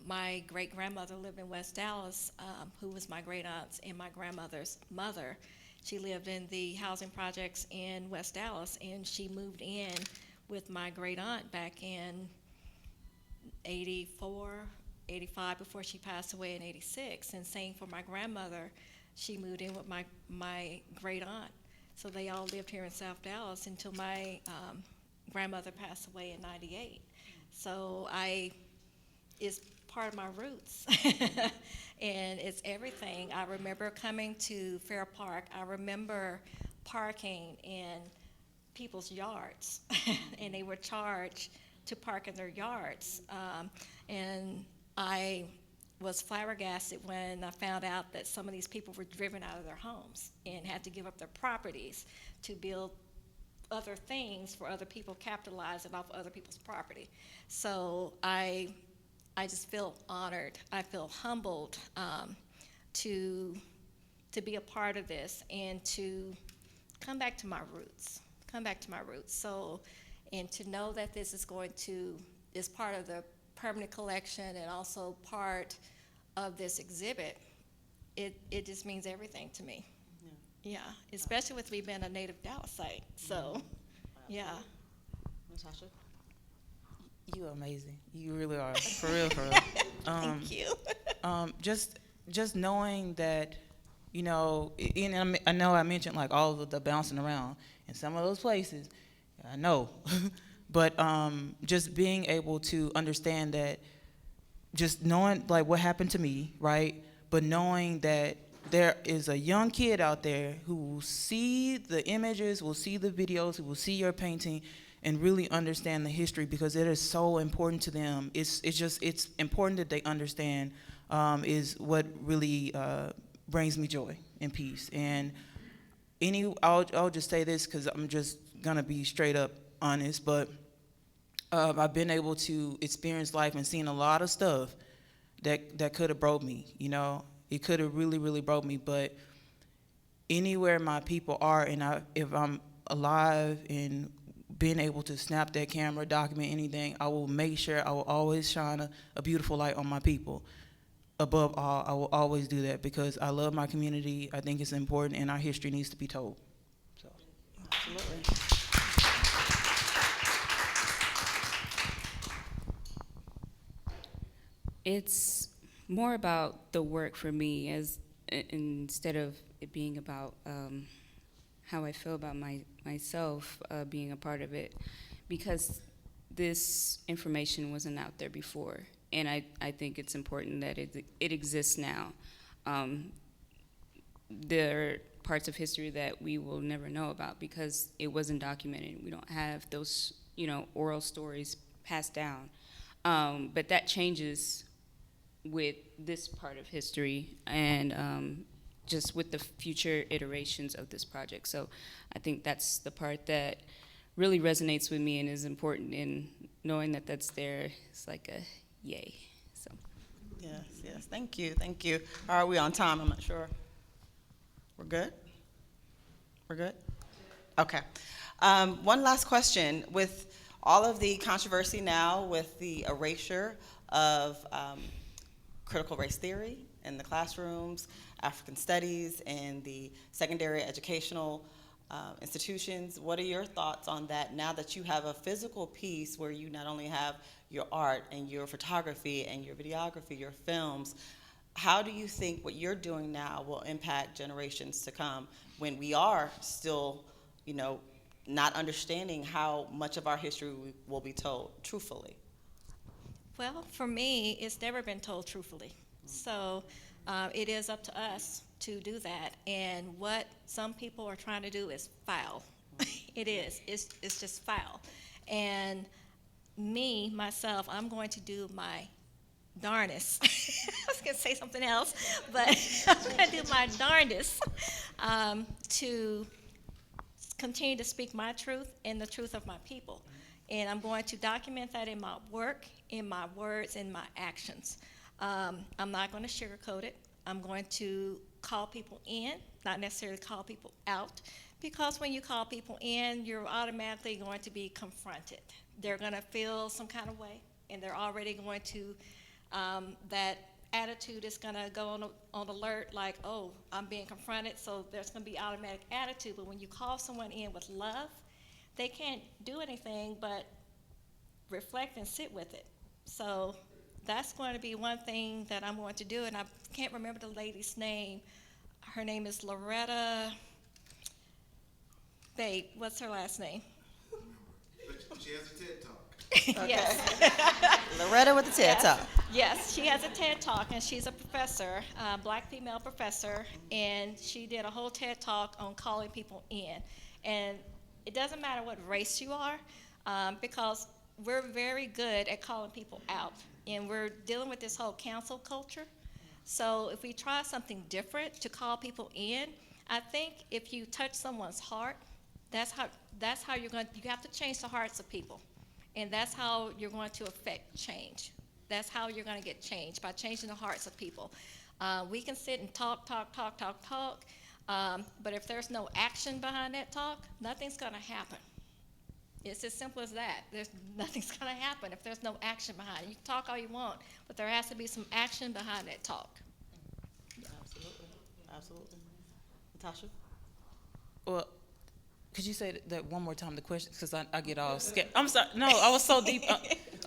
S4: My great-grandmother lived in West Dallas, who was my great aunt's and my grandmother's mother. She lived in the housing projects in West Dallas, and she moved in with my great aunt back in 84, 85, before she passed away in 86. And same for my grandmother. She moved in with my great aunt. So they all lived here in South Dallas until my grandmother passed away in 98. So it's part of my roots. And it's everything. I remember coming to Fair Park. I remember parking in people's yards, and they were charged to park in their yards. And I was flabbergasted when I found out that some of these people were driven out of their homes and had to give up their properties to build other things for other people, capitalizing off other people's property. So I I just feel honored. I feel humbled to be a part of this and to come back to my roots. So, and to know that this is is part of the permanent collection and also part of this exhibit, it just means everything to me. Yeah, especially with me being a native Dallasite. So, yeah.
S3: Nitashia?
S5: You amazing. You really are. For real, for real.
S4: Thank you.
S5: Just knowing that, you know, and I know I mentioned like all of the bouncing around in some of those places. I know, but just being able to understand that, just knowing like what happened to me, right? But knowing that there is a young kid out there who will see the images, will see the videos, who will see your painting, and really understand the history, because it is so important to them. It's important that they understand, is what really brings me joy and peace. And I'll just say this because I'm just gonna be straight up honest, but I've been able to experience life and seen a lot of stuff that could have broke me. You know, it could have really, really broke me. But anywhere my people are, and if I'm alive and being able to snap that camera, document anything, I will make sure I will always shine a beautiful light on my people. Above all, I will always do that because I love my community. I think it's important, and our history needs to be told. So.
S3: Absolutely.
S6: It's more about the work for me, instead of it being about how I feel about myself being a part of it, because this information wasn't out there before, and I think it's important that it exists now. There are parts of history that we will never know about because it wasn't documented. We don't have those, oral stories passed down. But that changes with this part of history and just with the future iterations of this project. So I think that's the part that really resonates with me and is important in knowing that that's there. It's like a yay. So.
S3: Yes, thank you. Are we on time? I'm not sure. We're good? Okay. One last question. With all of the controversy now with the erasure of critical race theory in the classrooms, African studies, and the secondary educational institutions, what are your thoughts on that now that you have a physical piece where you not only have your art and your photography and your videography, your films? How do you think what you're doing now will impact generations to come when we are still, not understanding how much of our history will be told truthfully?
S4: Well, for me, it's never been told truthfully. So it is up to us to do that. And what some people are trying to do is foul. It is. It's just foul. And me, myself, I'm going to do my darndest. I was going to say something else, but I'm going to do my darndest to continue to speak my truth and the truth of my people. And I'm going to document that in my work, in my words, in my actions. I'm not going to sugarcoat it. I'm going to call people in, not necessarily call people out, because when you call people in, you're automatically going to be confronted. They're going to feel some kind of way, and they're already going to, that attitude is going to go on alert, like, oh, I'm being confronted, so there's going to be automatic attitude. But when you call someone in with love, they can't do anything but reflect and sit with it. So that's going to be one thing that I'm going to do, and I can't remember the lady's name. Her name is Loretta. Babe, what's her last name?
S1: But she has a TED Talk.
S3: Okay.
S4: Yes.
S3: Loretta with the TED Talk.
S4: Yes, she has a TED Talk, and she's a professor, black female professor, and she did a whole TED Talk on calling people in. And it doesn't matter what race you are, because we're very good at calling people out, and we're dealing with this whole cancel culture. So if we try something different to call people in, I think if you touch someone's heart, that's how you're going. You have to change the hearts of people, and that's how you're going to affect change. That's how you're going to get change, by changing the hearts of people. We can sit and talk, but if there's no action behind that talk, nothing's going to happen. It's as simple as that. Nothing's going to happen if there's no action behind it. You can talk all you want, but there has to be some action behind that talk.
S3: Absolutely. Absolutely. Natasha?
S5: Well, could you say that one more time, the question, because I get all scared. I'm sorry. No, I was so deep.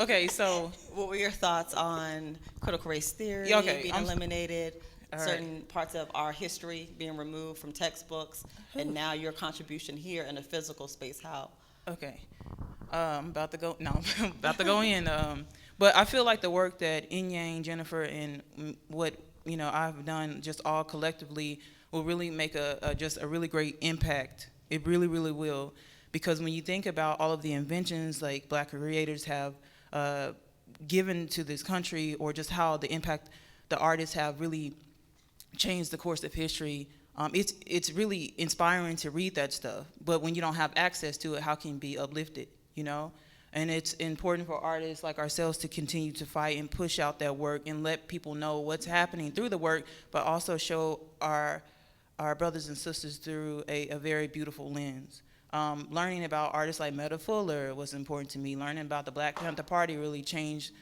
S5: Okay, so.
S3: What were your thoughts on critical race theory being eliminated, certain parts of our history being removed from textbooks, and now your contribution here in a physical space? How?
S5: Okay. I'm about to go. No, I'm about to go in. But I feel like the work that Inyang, Jennifer, and what I've done, just all collectively, will really make just a really great impact. It really, really will, because when you think about all of the inventions like Black creators have given to this country, or just how the impact the artists have really changed the course of history. It's really inspiring to read that stuff, but when you don't have access to it, how can you be uplifted, And it's important for artists like ourselves to continue to fight and push out that work and let people know what's happening through the work, but also show our brothers and sisters through a very beautiful lens. Learning about artists like Metta Fuller was important to me. Learning about the Black Panther Party really changed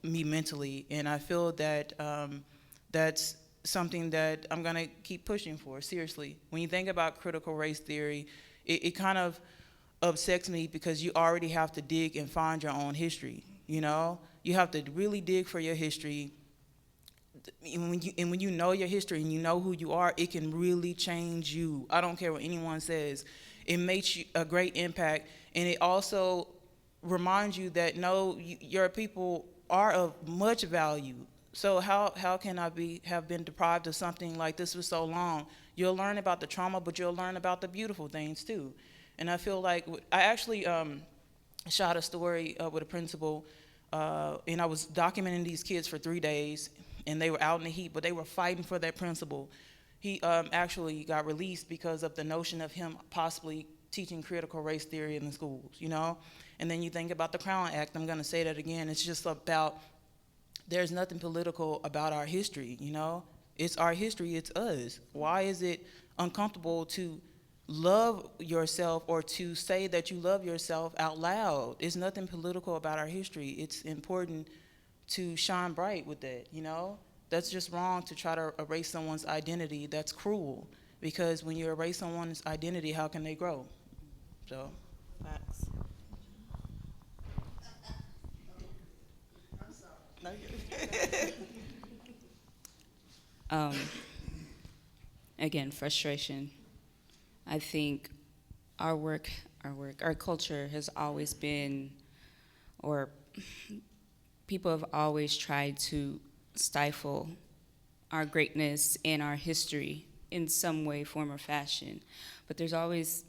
S5: me mentally, and I feel that that's something that I'm going to keep pushing for, seriously. When you think about critical race theory, it kind of upsets me, because you already have to dig and find your own history, You have to really dig for your history. And when you know your history and you know who you are, it can really change you. I don't care what anyone says. It makes you a great impact, and it also reminds you that, no, your people are of much value. So how can I have been deprived of something like this for so long? You'll learn about the trauma, but you'll learn about the beautiful things too. And I feel like I actually shot a story with a principal, and I was documenting these kids for 3 days, and they were out in the heat, but they were fighting for their principal. He actually got released because of the notion of him possibly teaching critical race theory in the schools, And then you think about the Crown Act. I'm going to say that again. It's just about, there's nothing political about our history, It's our history, it's us. Why is it uncomfortable to love yourself or to say that you love yourself out loud? There's nothing political about our history. It's important to shine bright with that, That's just wrong to try to erase someone's identity. That's cruel, because when you erase someone's identity, how can they grow? So.
S3: Facts. No,
S6: Again, frustration. I think our culture has always been, or people have always tried to stifle our greatness and our history in some way, form, or fashion. But there's always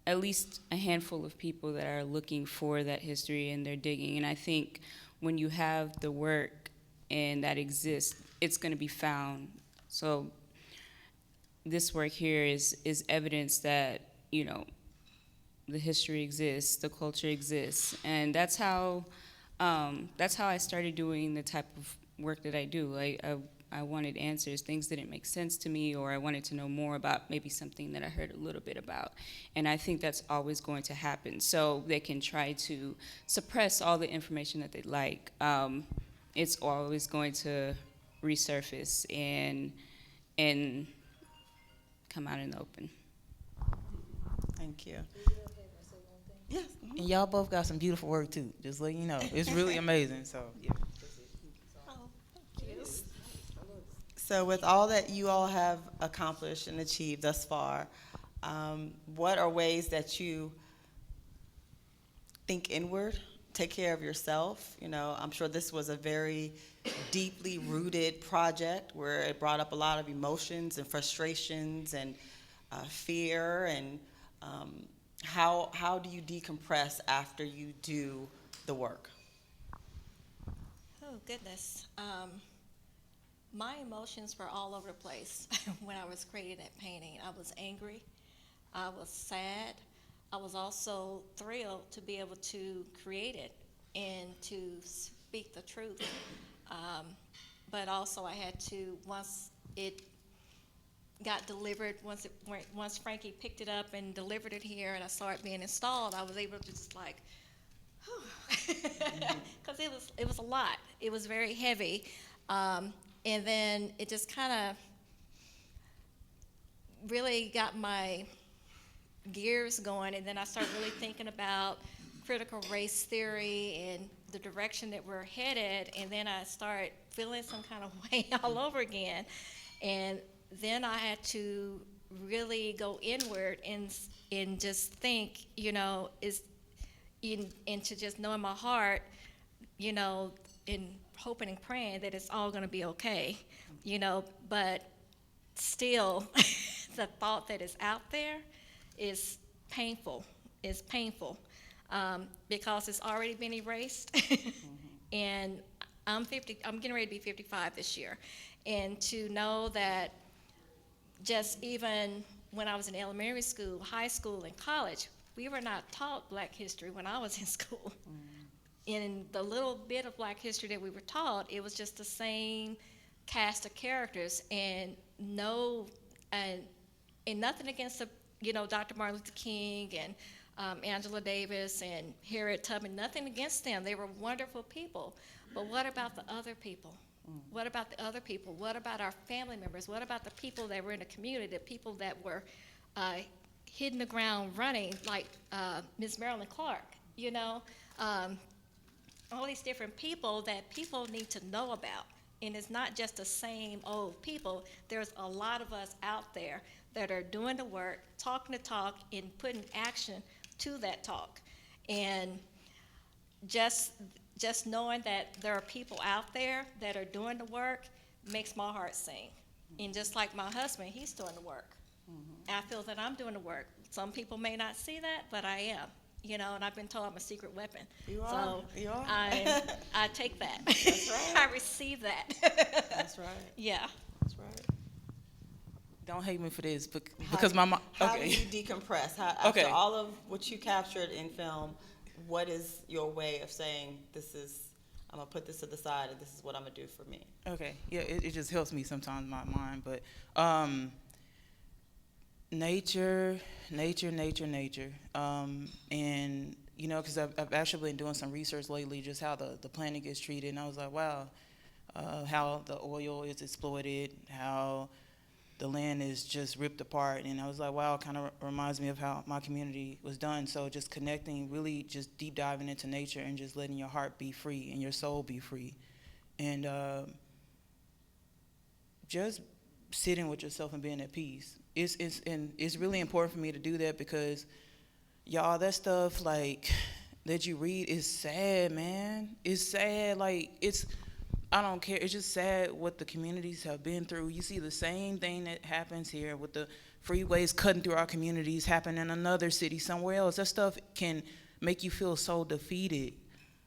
S6: at least a handful of people that are looking for that history, and they're digging. And I think when you have the work and that exists, it's going to be found. So this work here is evidence that, the history exists, the culture exists. And that's how I started doing the type of work that I do. I wanted answers. Things didn't make sense to me, or I wanted to know more about maybe something that I heard a little bit about. And I think that's always going to happen. So they can try to suppress all the information that they like. It's always going to resurface and come out in the open.
S3: Thank you. Yes.
S5: And y'all both got some beautiful work too, just letting you know. It's really amazing, so yeah.
S3: So with all that you all have accomplished and achieved thus far, what are ways that you think inward, take care of yourself? I'm sure this was a very deeply rooted project where it brought up a lot of emotions and frustrations and fear. And how do you decompress after you do the work?
S4: Oh, goodness. My emotions were all over the place when I was creating that painting. I was angry. I was sad. I was also thrilled to be able to create it and to speak the truth. But also I had to, once it got delivered, once Frankie picked it up and delivered it here and I saw it being installed, I was able to just like, because it was a lot. It was very heavy. And then it just kind of really got my gears going, and then I started really thinking about critical race theory and the direction that we're headed, and then I started feeling some kind of way all over again. And then I had to really go inward and just think, you know, and to just know in my heart, you know, and hoping and praying that it's all going to be okay, you know, but still the thought that is out there is painful, because it's already been erased. And I'm getting ready to be 55 this year. And to know that just even when I was in elementary school, high school, and college, we were not taught Black history when I was in school. In the little bit of Black history that we were taught, it was just the same cast of characters, and nothing against Dr. Martin Luther King and Angela Davis and Harriet Tubman, nothing against them. They were wonderful people. But what about the other people? What about the other people? What about our family members? What about the people that were in the community, the people that were hitting the ground running, like Ms. Marilyn Clark, you know? All these different people that people need to know about. And it's not just the same old people. There's a lot of us out there that are doing the work, talking the talk, and putting action to that talk. And just knowing that there are people out there that are doing the work makes my heart sing. And just like my husband, he's doing the work. I feel that I'm doing the work. Some people may not see that, but I am. You know, and I've been told I'm a secret weapon. You are. So
S3: you are.
S4: I take that.
S3: That's right.
S4: I receive that.
S3: That's right.
S4: Yeah.
S3: That's right.
S5: Don't hate me for this, because my mom.
S3: How do you decompress? After all of what you captured in film, what is your way of saying, I'm gonna put this to the side, and this is what I'm gonna do for me?
S5: Okay, yeah, it just helps me sometimes, my mind, but nature, and you know, because I've actually been doing some research lately, just how the planet gets treated, and I was like, wow, how the oil is exploited, how the land is just ripped apart, and I was like, wow, it kind of reminds me of how my community was done. So just connecting, really just deep diving into nature and just letting your heart be free and your soul be free, and just sitting with yourself and being at peace. It's really important for me to do that, because y'all, that stuff like that you read is sad, man. It's sad. Like, I don't care. It's just sad what the communities have been through. You see the same thing that happens here with the freeways cutting through our communities happen in another city somewhere else. That stuff can make you feel so defeated,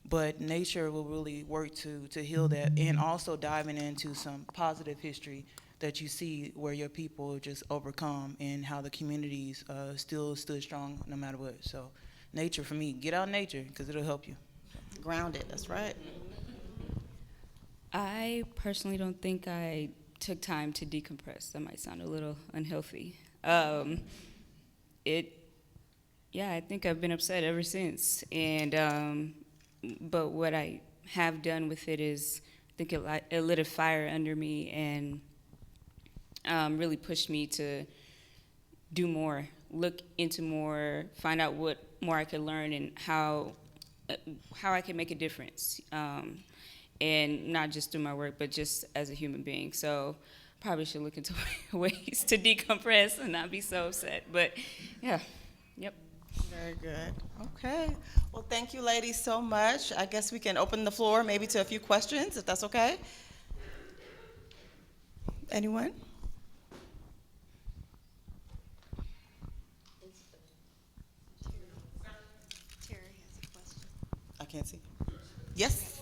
S5: but nature will really work to heal that, and also diving into some positive history that you see where your people just overcome and how the communities still stood strong no matter what. So nature for me, get out in nature because it'll help you.
S3: Grounded, that's right.
S6: I personally don't think I took time to decompress. That might sound a little unhealthy. I think I've been upset ever since. And but what I have done with it is, I think it lit a fire under me and really pushed me to do more, look into more, find out what more I could learn and how I can make a difference. And not just through my work, but just as a human being. So probably should look into ways to decompress and not be so upset. But yeah, yep.
S3: Very good. Okay. Well, thank you, ladies, so much. I guess we can open the floor maybe to a few questions, if that's okay. Anyone?
S4: Terry has a question.
S3: I can't see. Yes?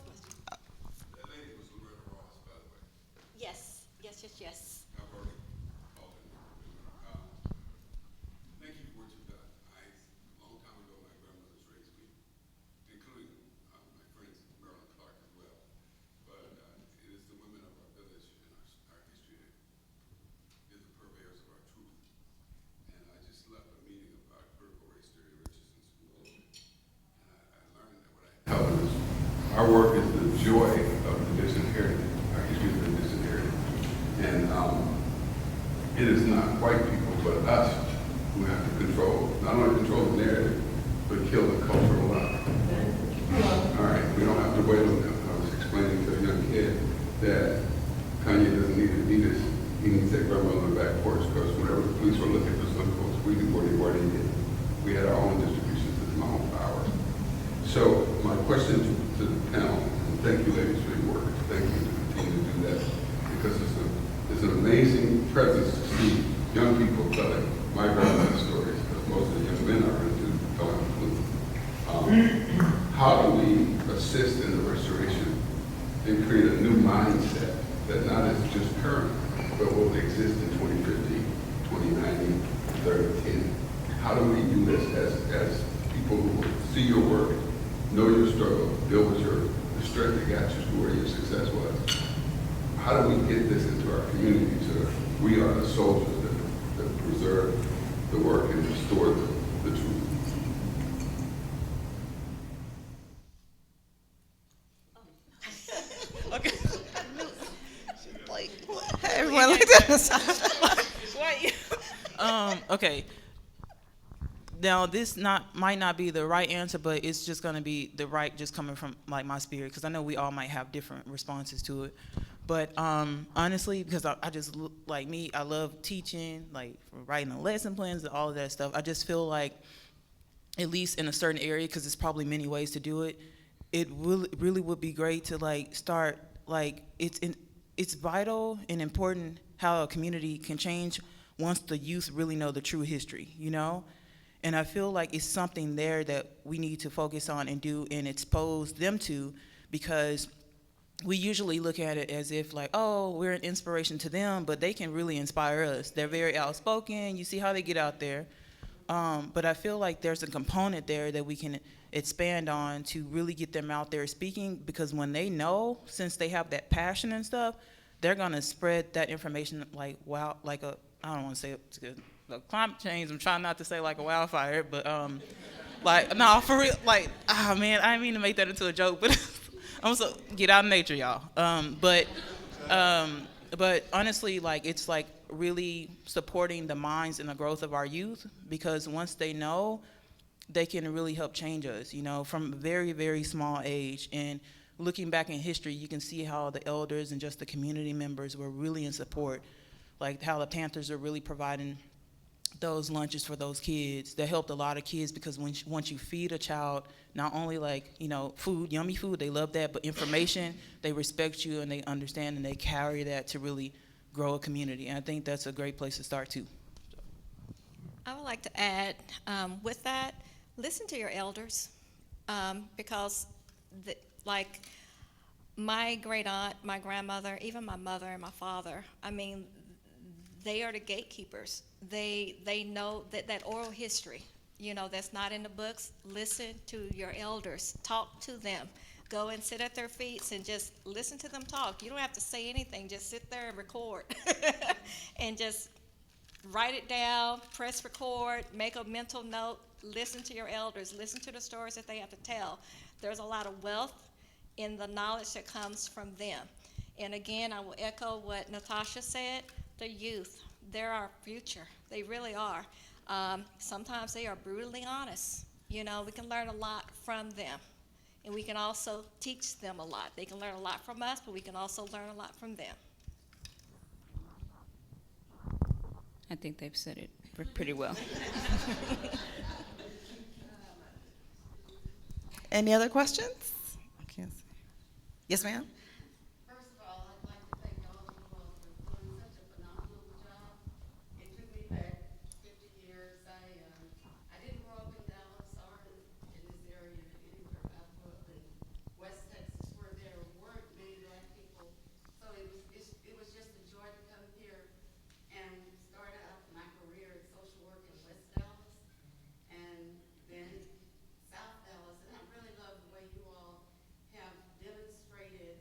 S4: Yes.
S7: Thank you for what you've done. A long time ago, my grandmother's raised me, including my friends Marilyn Clark as well. our work is the joy of the disinherited, our history of the disinherited. And it is not white people, but us who have to control, not only control the narrative, but kill the cultural lie. All right, we don't have to wait on them. I was explaining to a young kid that Kanye doesn't need Adidas, he needs that grandma on the back porch, because whenever the police were looking for some folks, we knew where they did. We had our own distribution system, our own powers. So my question to the panel, and thank you ladies for your work, thank you to continue to do that, because it's an amazing presence to see young people telling my grandmother's stories, because most of the young men are into telling the truth. How do we assist in the restoration and create a new mindset that not is just current, but will exist in 2050, 2090, 3010? How do we do this as people who see your work, know your struggle, deal with the strength that got you to where your success was? How do we get this into our community so we are the soldiers that preserve the work and restore the truth?
S3: Okay. Everyone looked at Nitashia.
S5: Okay. Now this might not be the right answer, but it's just gonna be the right, just coming from like my spirit, because I know we all might have different responses to it. But honestly, because I just like me, I love teaching, like writing the lesson plans and all of that stuff. I just feel like, at least in a certain area, because there's probably many ways to do it, it really would be great to like start, like it's vital and important how a community can change once the youth really know the true history, you know? And I feel like it's something there that we need to focus on and do and expose them to, because we usually look at it as if like, oh, we're an inspiration to them, but they can really inspire us. They're very outspoken. You see how they get out there. But I feel like there's a component there that we can expand on to really get them out there speaking, because when they know, since they have that passion and stuff, they're gonna spread that information like wow, like a, I don't want to say it's good, like climate change. I'm trying not to say like a wildfire, but like no, for real, like man, I didn't mean to make that into a joke, but I'm so get out in nature, y'all. But honestly, like it's like really supporting the minds and the growth of our youth, because once they know, they can really help change us, you know, from a very, very small age. And looking back in history, you can see how the elders and just the community members were really in support, like how the Panthers are really providing those lunches for those kids. That helped a lot of kids, because once you feed a child, not only like, you know, food, yummy food, they love that, but information, they respect you and they understand and they carry that to really grow a community. And I think that's a great place to start too.
S4: I would like to add, with that, listen to your elders, because like my great aunt, my grandmother, even my mother and my father, I mean, they are the gatekeepers. They know that oral history, you know, that's not in the books. Listen to your elders, talk to them, go and sit at their feet and just listen to them talk. You don't have to say anything, just sit there and record and just write it down, press record, make a mental note, listen to your elders, listen to the stories that they have to tell. There's a lot of wealth in the knowledge that comes from them. And again, I will echo what Nitashia said, the youth, they're our future. They really are. Sometimes they are brutally honest. You know, we can learn a lot from them. And we can also teach them a lot. They can learn a lot from us, but we can also learn a lot from them.
S6: I think they've said it pretty well.
S3: Any other questions? I can't see. Yes, ma'am?
S8: First of all, I'd like to thank all of you all for doing such a phenomenal job. It took me back 50 years. I didn't grow up in Dallas or in this area anywhere. I grew up in West Texas, where there weren't many black people. So it was just a joy to come here and start out my career in social work in West Dallas and then South Dallas. And I really love the way you all have demonstrated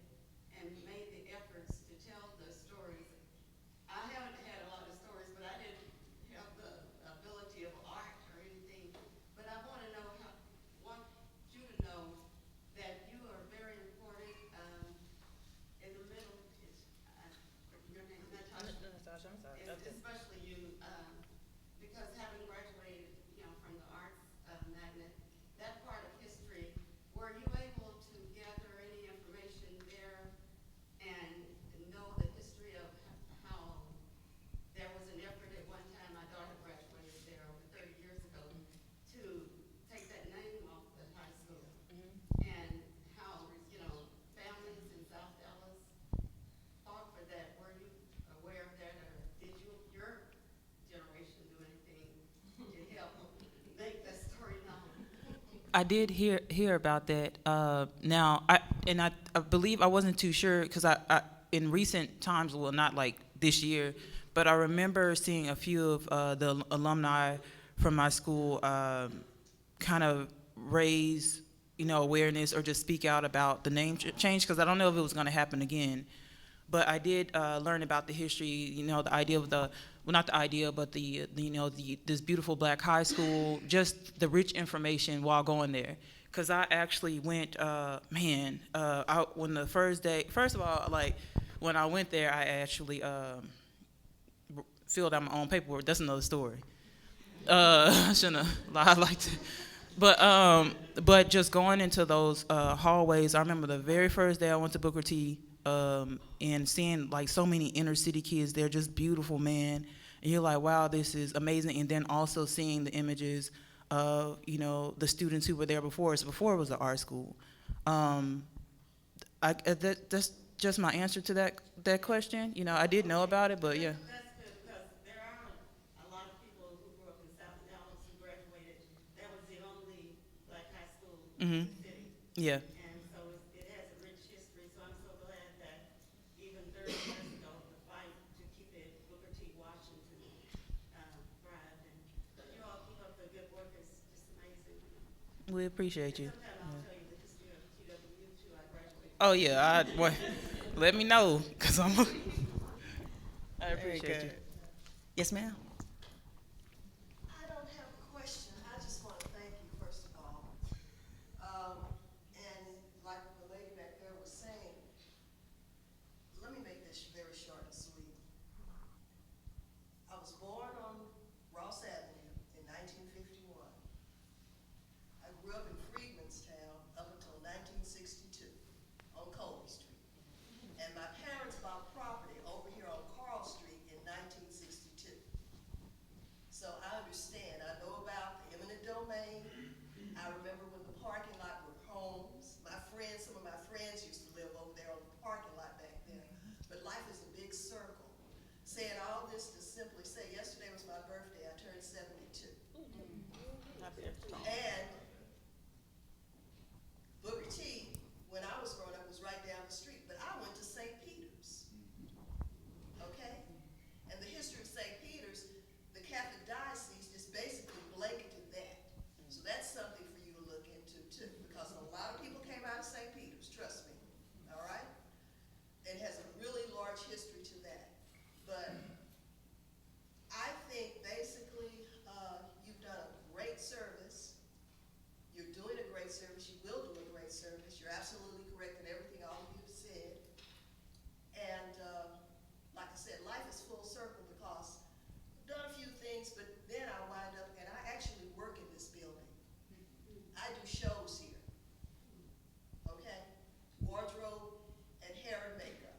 S5: I did hear about that. Now, I believe I wasn't too sure because I in recent times, well, not like this year, but I remember seeing a few of the alumni from my school kind of raise, awareness or just speak out about the name change, because I don't know if it was going to happen again. But I did learn about the history, the idea of not the idea, but this beautiful black high school, just the rich information while going there. Because I actually went, when the first of all, like, when I went there, I actually filled out my own paperwork. That's another story. I shouldn't have lied like that. But just going into those hallways, I remember the very first day I went to Booker T, and seeing like so many inner city kids, they're just beautiful, man. And you're like, wow, this is amazing. And then also seeing the images of, the students who were there before us. Before it was an art school. That's just my answer to that question. I did know about it, but yeah.
S3: That's good, because there aren't a lot of people who grew up in South Dallas who graduated. That was the only black high school in the city.
S5: Yeah.
S3: And so it has a rich history, so I'm so glad that even 30 years ago, the fight to keep it Booker T. Washington thrived. And you all keep up the good work. It's just amazing.
S5: We appreciate you.
S3: Sometime I'll tell you the history of TWU too. I graduated.
S5: Oh yeah, let me know, cause I appreciate you.
S3: Yes, ma'am.
S9: I don't have a question. I just want to thank you, first of all. And like the lady back there was saying, let me make this very short and sweet. I was born on Ross Avenue in 1951. I grew up in Freedmanstown up until 1962 on Colby Street. And my parents bought property over here on Carl Street in 1962. So I understand. I know about the eminent domain. I remember when the parking lot were homes. Some of my friends used to live over there on the parking lot back there. But life is a big circle. Saying all this to simply say, yesterday was my birthday. I turned 72. And Booker T, when I was growing up, was right down the street. But I went to St. Peter's. Okay? And the history of St. Peter's, the Catholic diocese just basically blanketed that. So that's something for you to look into too, because a lot of people came out of St. Peter's, trust me. All right? It has a really large history to that. But I think basically you've done a great service. You're doing a great service. You will do a great service. You're absolutely correct in everything all of you have said. And like I said, life is full circle because I've done a few things, but then I wind up, and I actually work in this building. I do shows here. Okay? Wardrobe and hair and makeup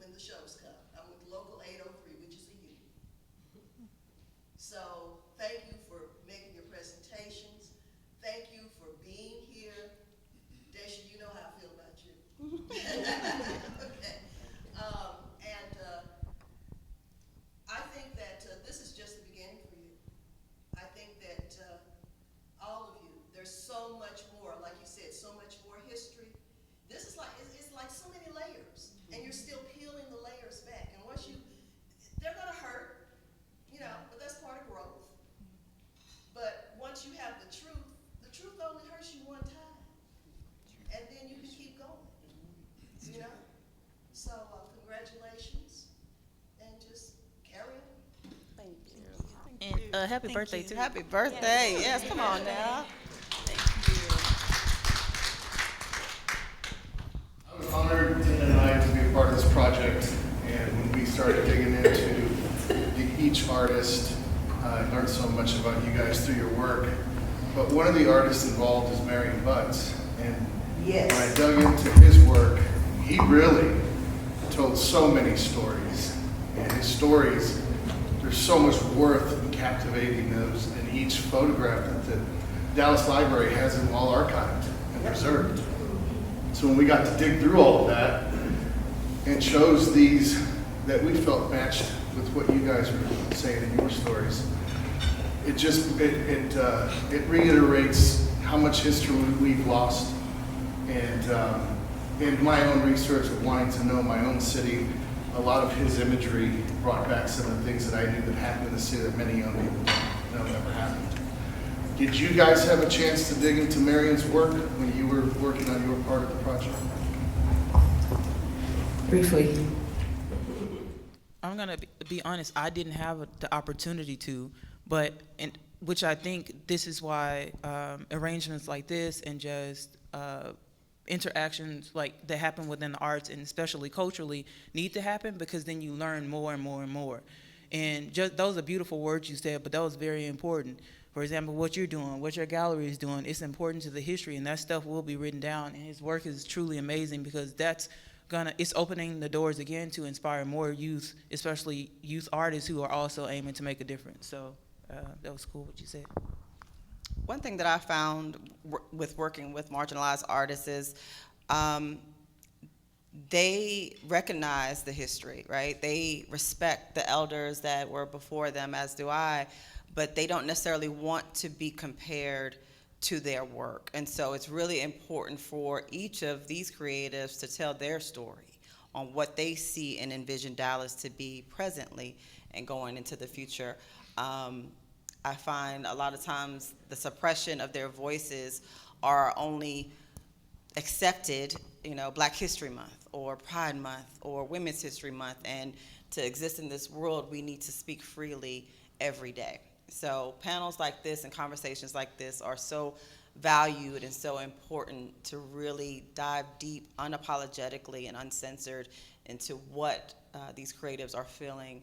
S9: when the shows come. I'm with Local 803, which is a union. So thank you for making your presentations. Thank you for being here. Daisha, you know how I feel about you. Okay. I think that this is just the beginning for you. I think that all of you, there's so much more, like you said, so much more history. This is like, it's like so many layers, and you're still peeling the layers back. And once they're gonna hurt, but that's part of growth. But once you have the truth only hurts you one time. And then you can keep going, So congratulations, and just carry on.
S3: Thank you.
S5: And happy birthday too.
S3: Happy birthday. Yes, come on now.
S10: I was honored, Tina and I, to be a part of this project, and when we started digging into each artist, I learned so much about you guys through your work. But one of the artists involved is Marion Butts, and when I dug into his work, he really told so many stories, and his stories, there's so much worth in captivating those in each photograph that the Dallas Library has them all archived and preserved. So when we got to dig through all of that and chose these that we felt matched with what you guys were saying in your stories, it reiterates how much history we've lost. And in my own research of wanting to know my own city, a lot of his imagery brought back some of the things that I knew that happened in the city that many young people don't know never happened. Did you guys have a chance to dig into Marion's work when you were working on your part of the project?
S11: Briefly.
S5: I'm gonna be honest. I didn't have the opportunity to, but which I think this is why arrangements like this and just interactions like that happen within the arts and especially culturally need to happen, because then you learn more and more and more. And just those are beautiful words you said, but that was very important. For example, what you're doing, what your gallery is doing, it's important to the history, and that stuff will be written down. And his work is truly amazing, because it's opening the doors again to inspire more youth, especially youth artists who are also aiming to make a difference. So that was cool what you said.
S3: One thing that I found with working with marginalized artists is they recognize the history, right? They respect the elders that were before them, as do I, but they don't necessarily want to be compared to their work. And so it's really important for each of these creatives to tell their story on what they see and envision Dallas to be presently and going into the future. I find a lot of times the suppression of their voices are only accepted, Black History Month or Pride Month or Women's History Month, and to exist in this world, we need to speak freely every day. So panels like this and conversations like this are so valued and so important to really dive deep, unapologetically and uncensored into what these creatives are feeling,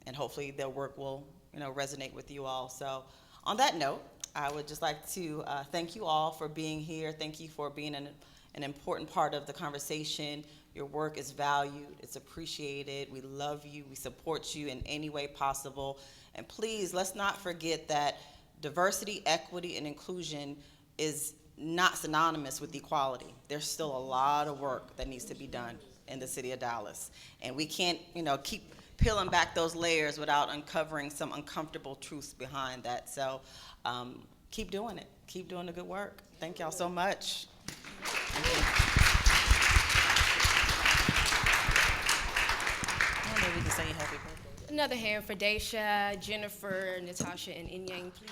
S3: and hopefully their work will resonate with you all. So on that note, I would just like to thank you all for being here. Thank you for being an important part of the conversation. Your work is valued, it's appreciated. We love you, we support you in any way possible. And please, let's not forget that diversity, equity, and inclusion is not synonymous with equality. There's still a lot of work that needs to be done in the city of Dallas. And we can't, keep peeling back those layers without uncovering some uncomfortable truths behind that. So keep doing it. Keep doing the good work. Thank y'all so much.
S5: We can say happy birthday.
S11: Another hand for Daisha, Jennifer, Nitashia, and Inyang, please.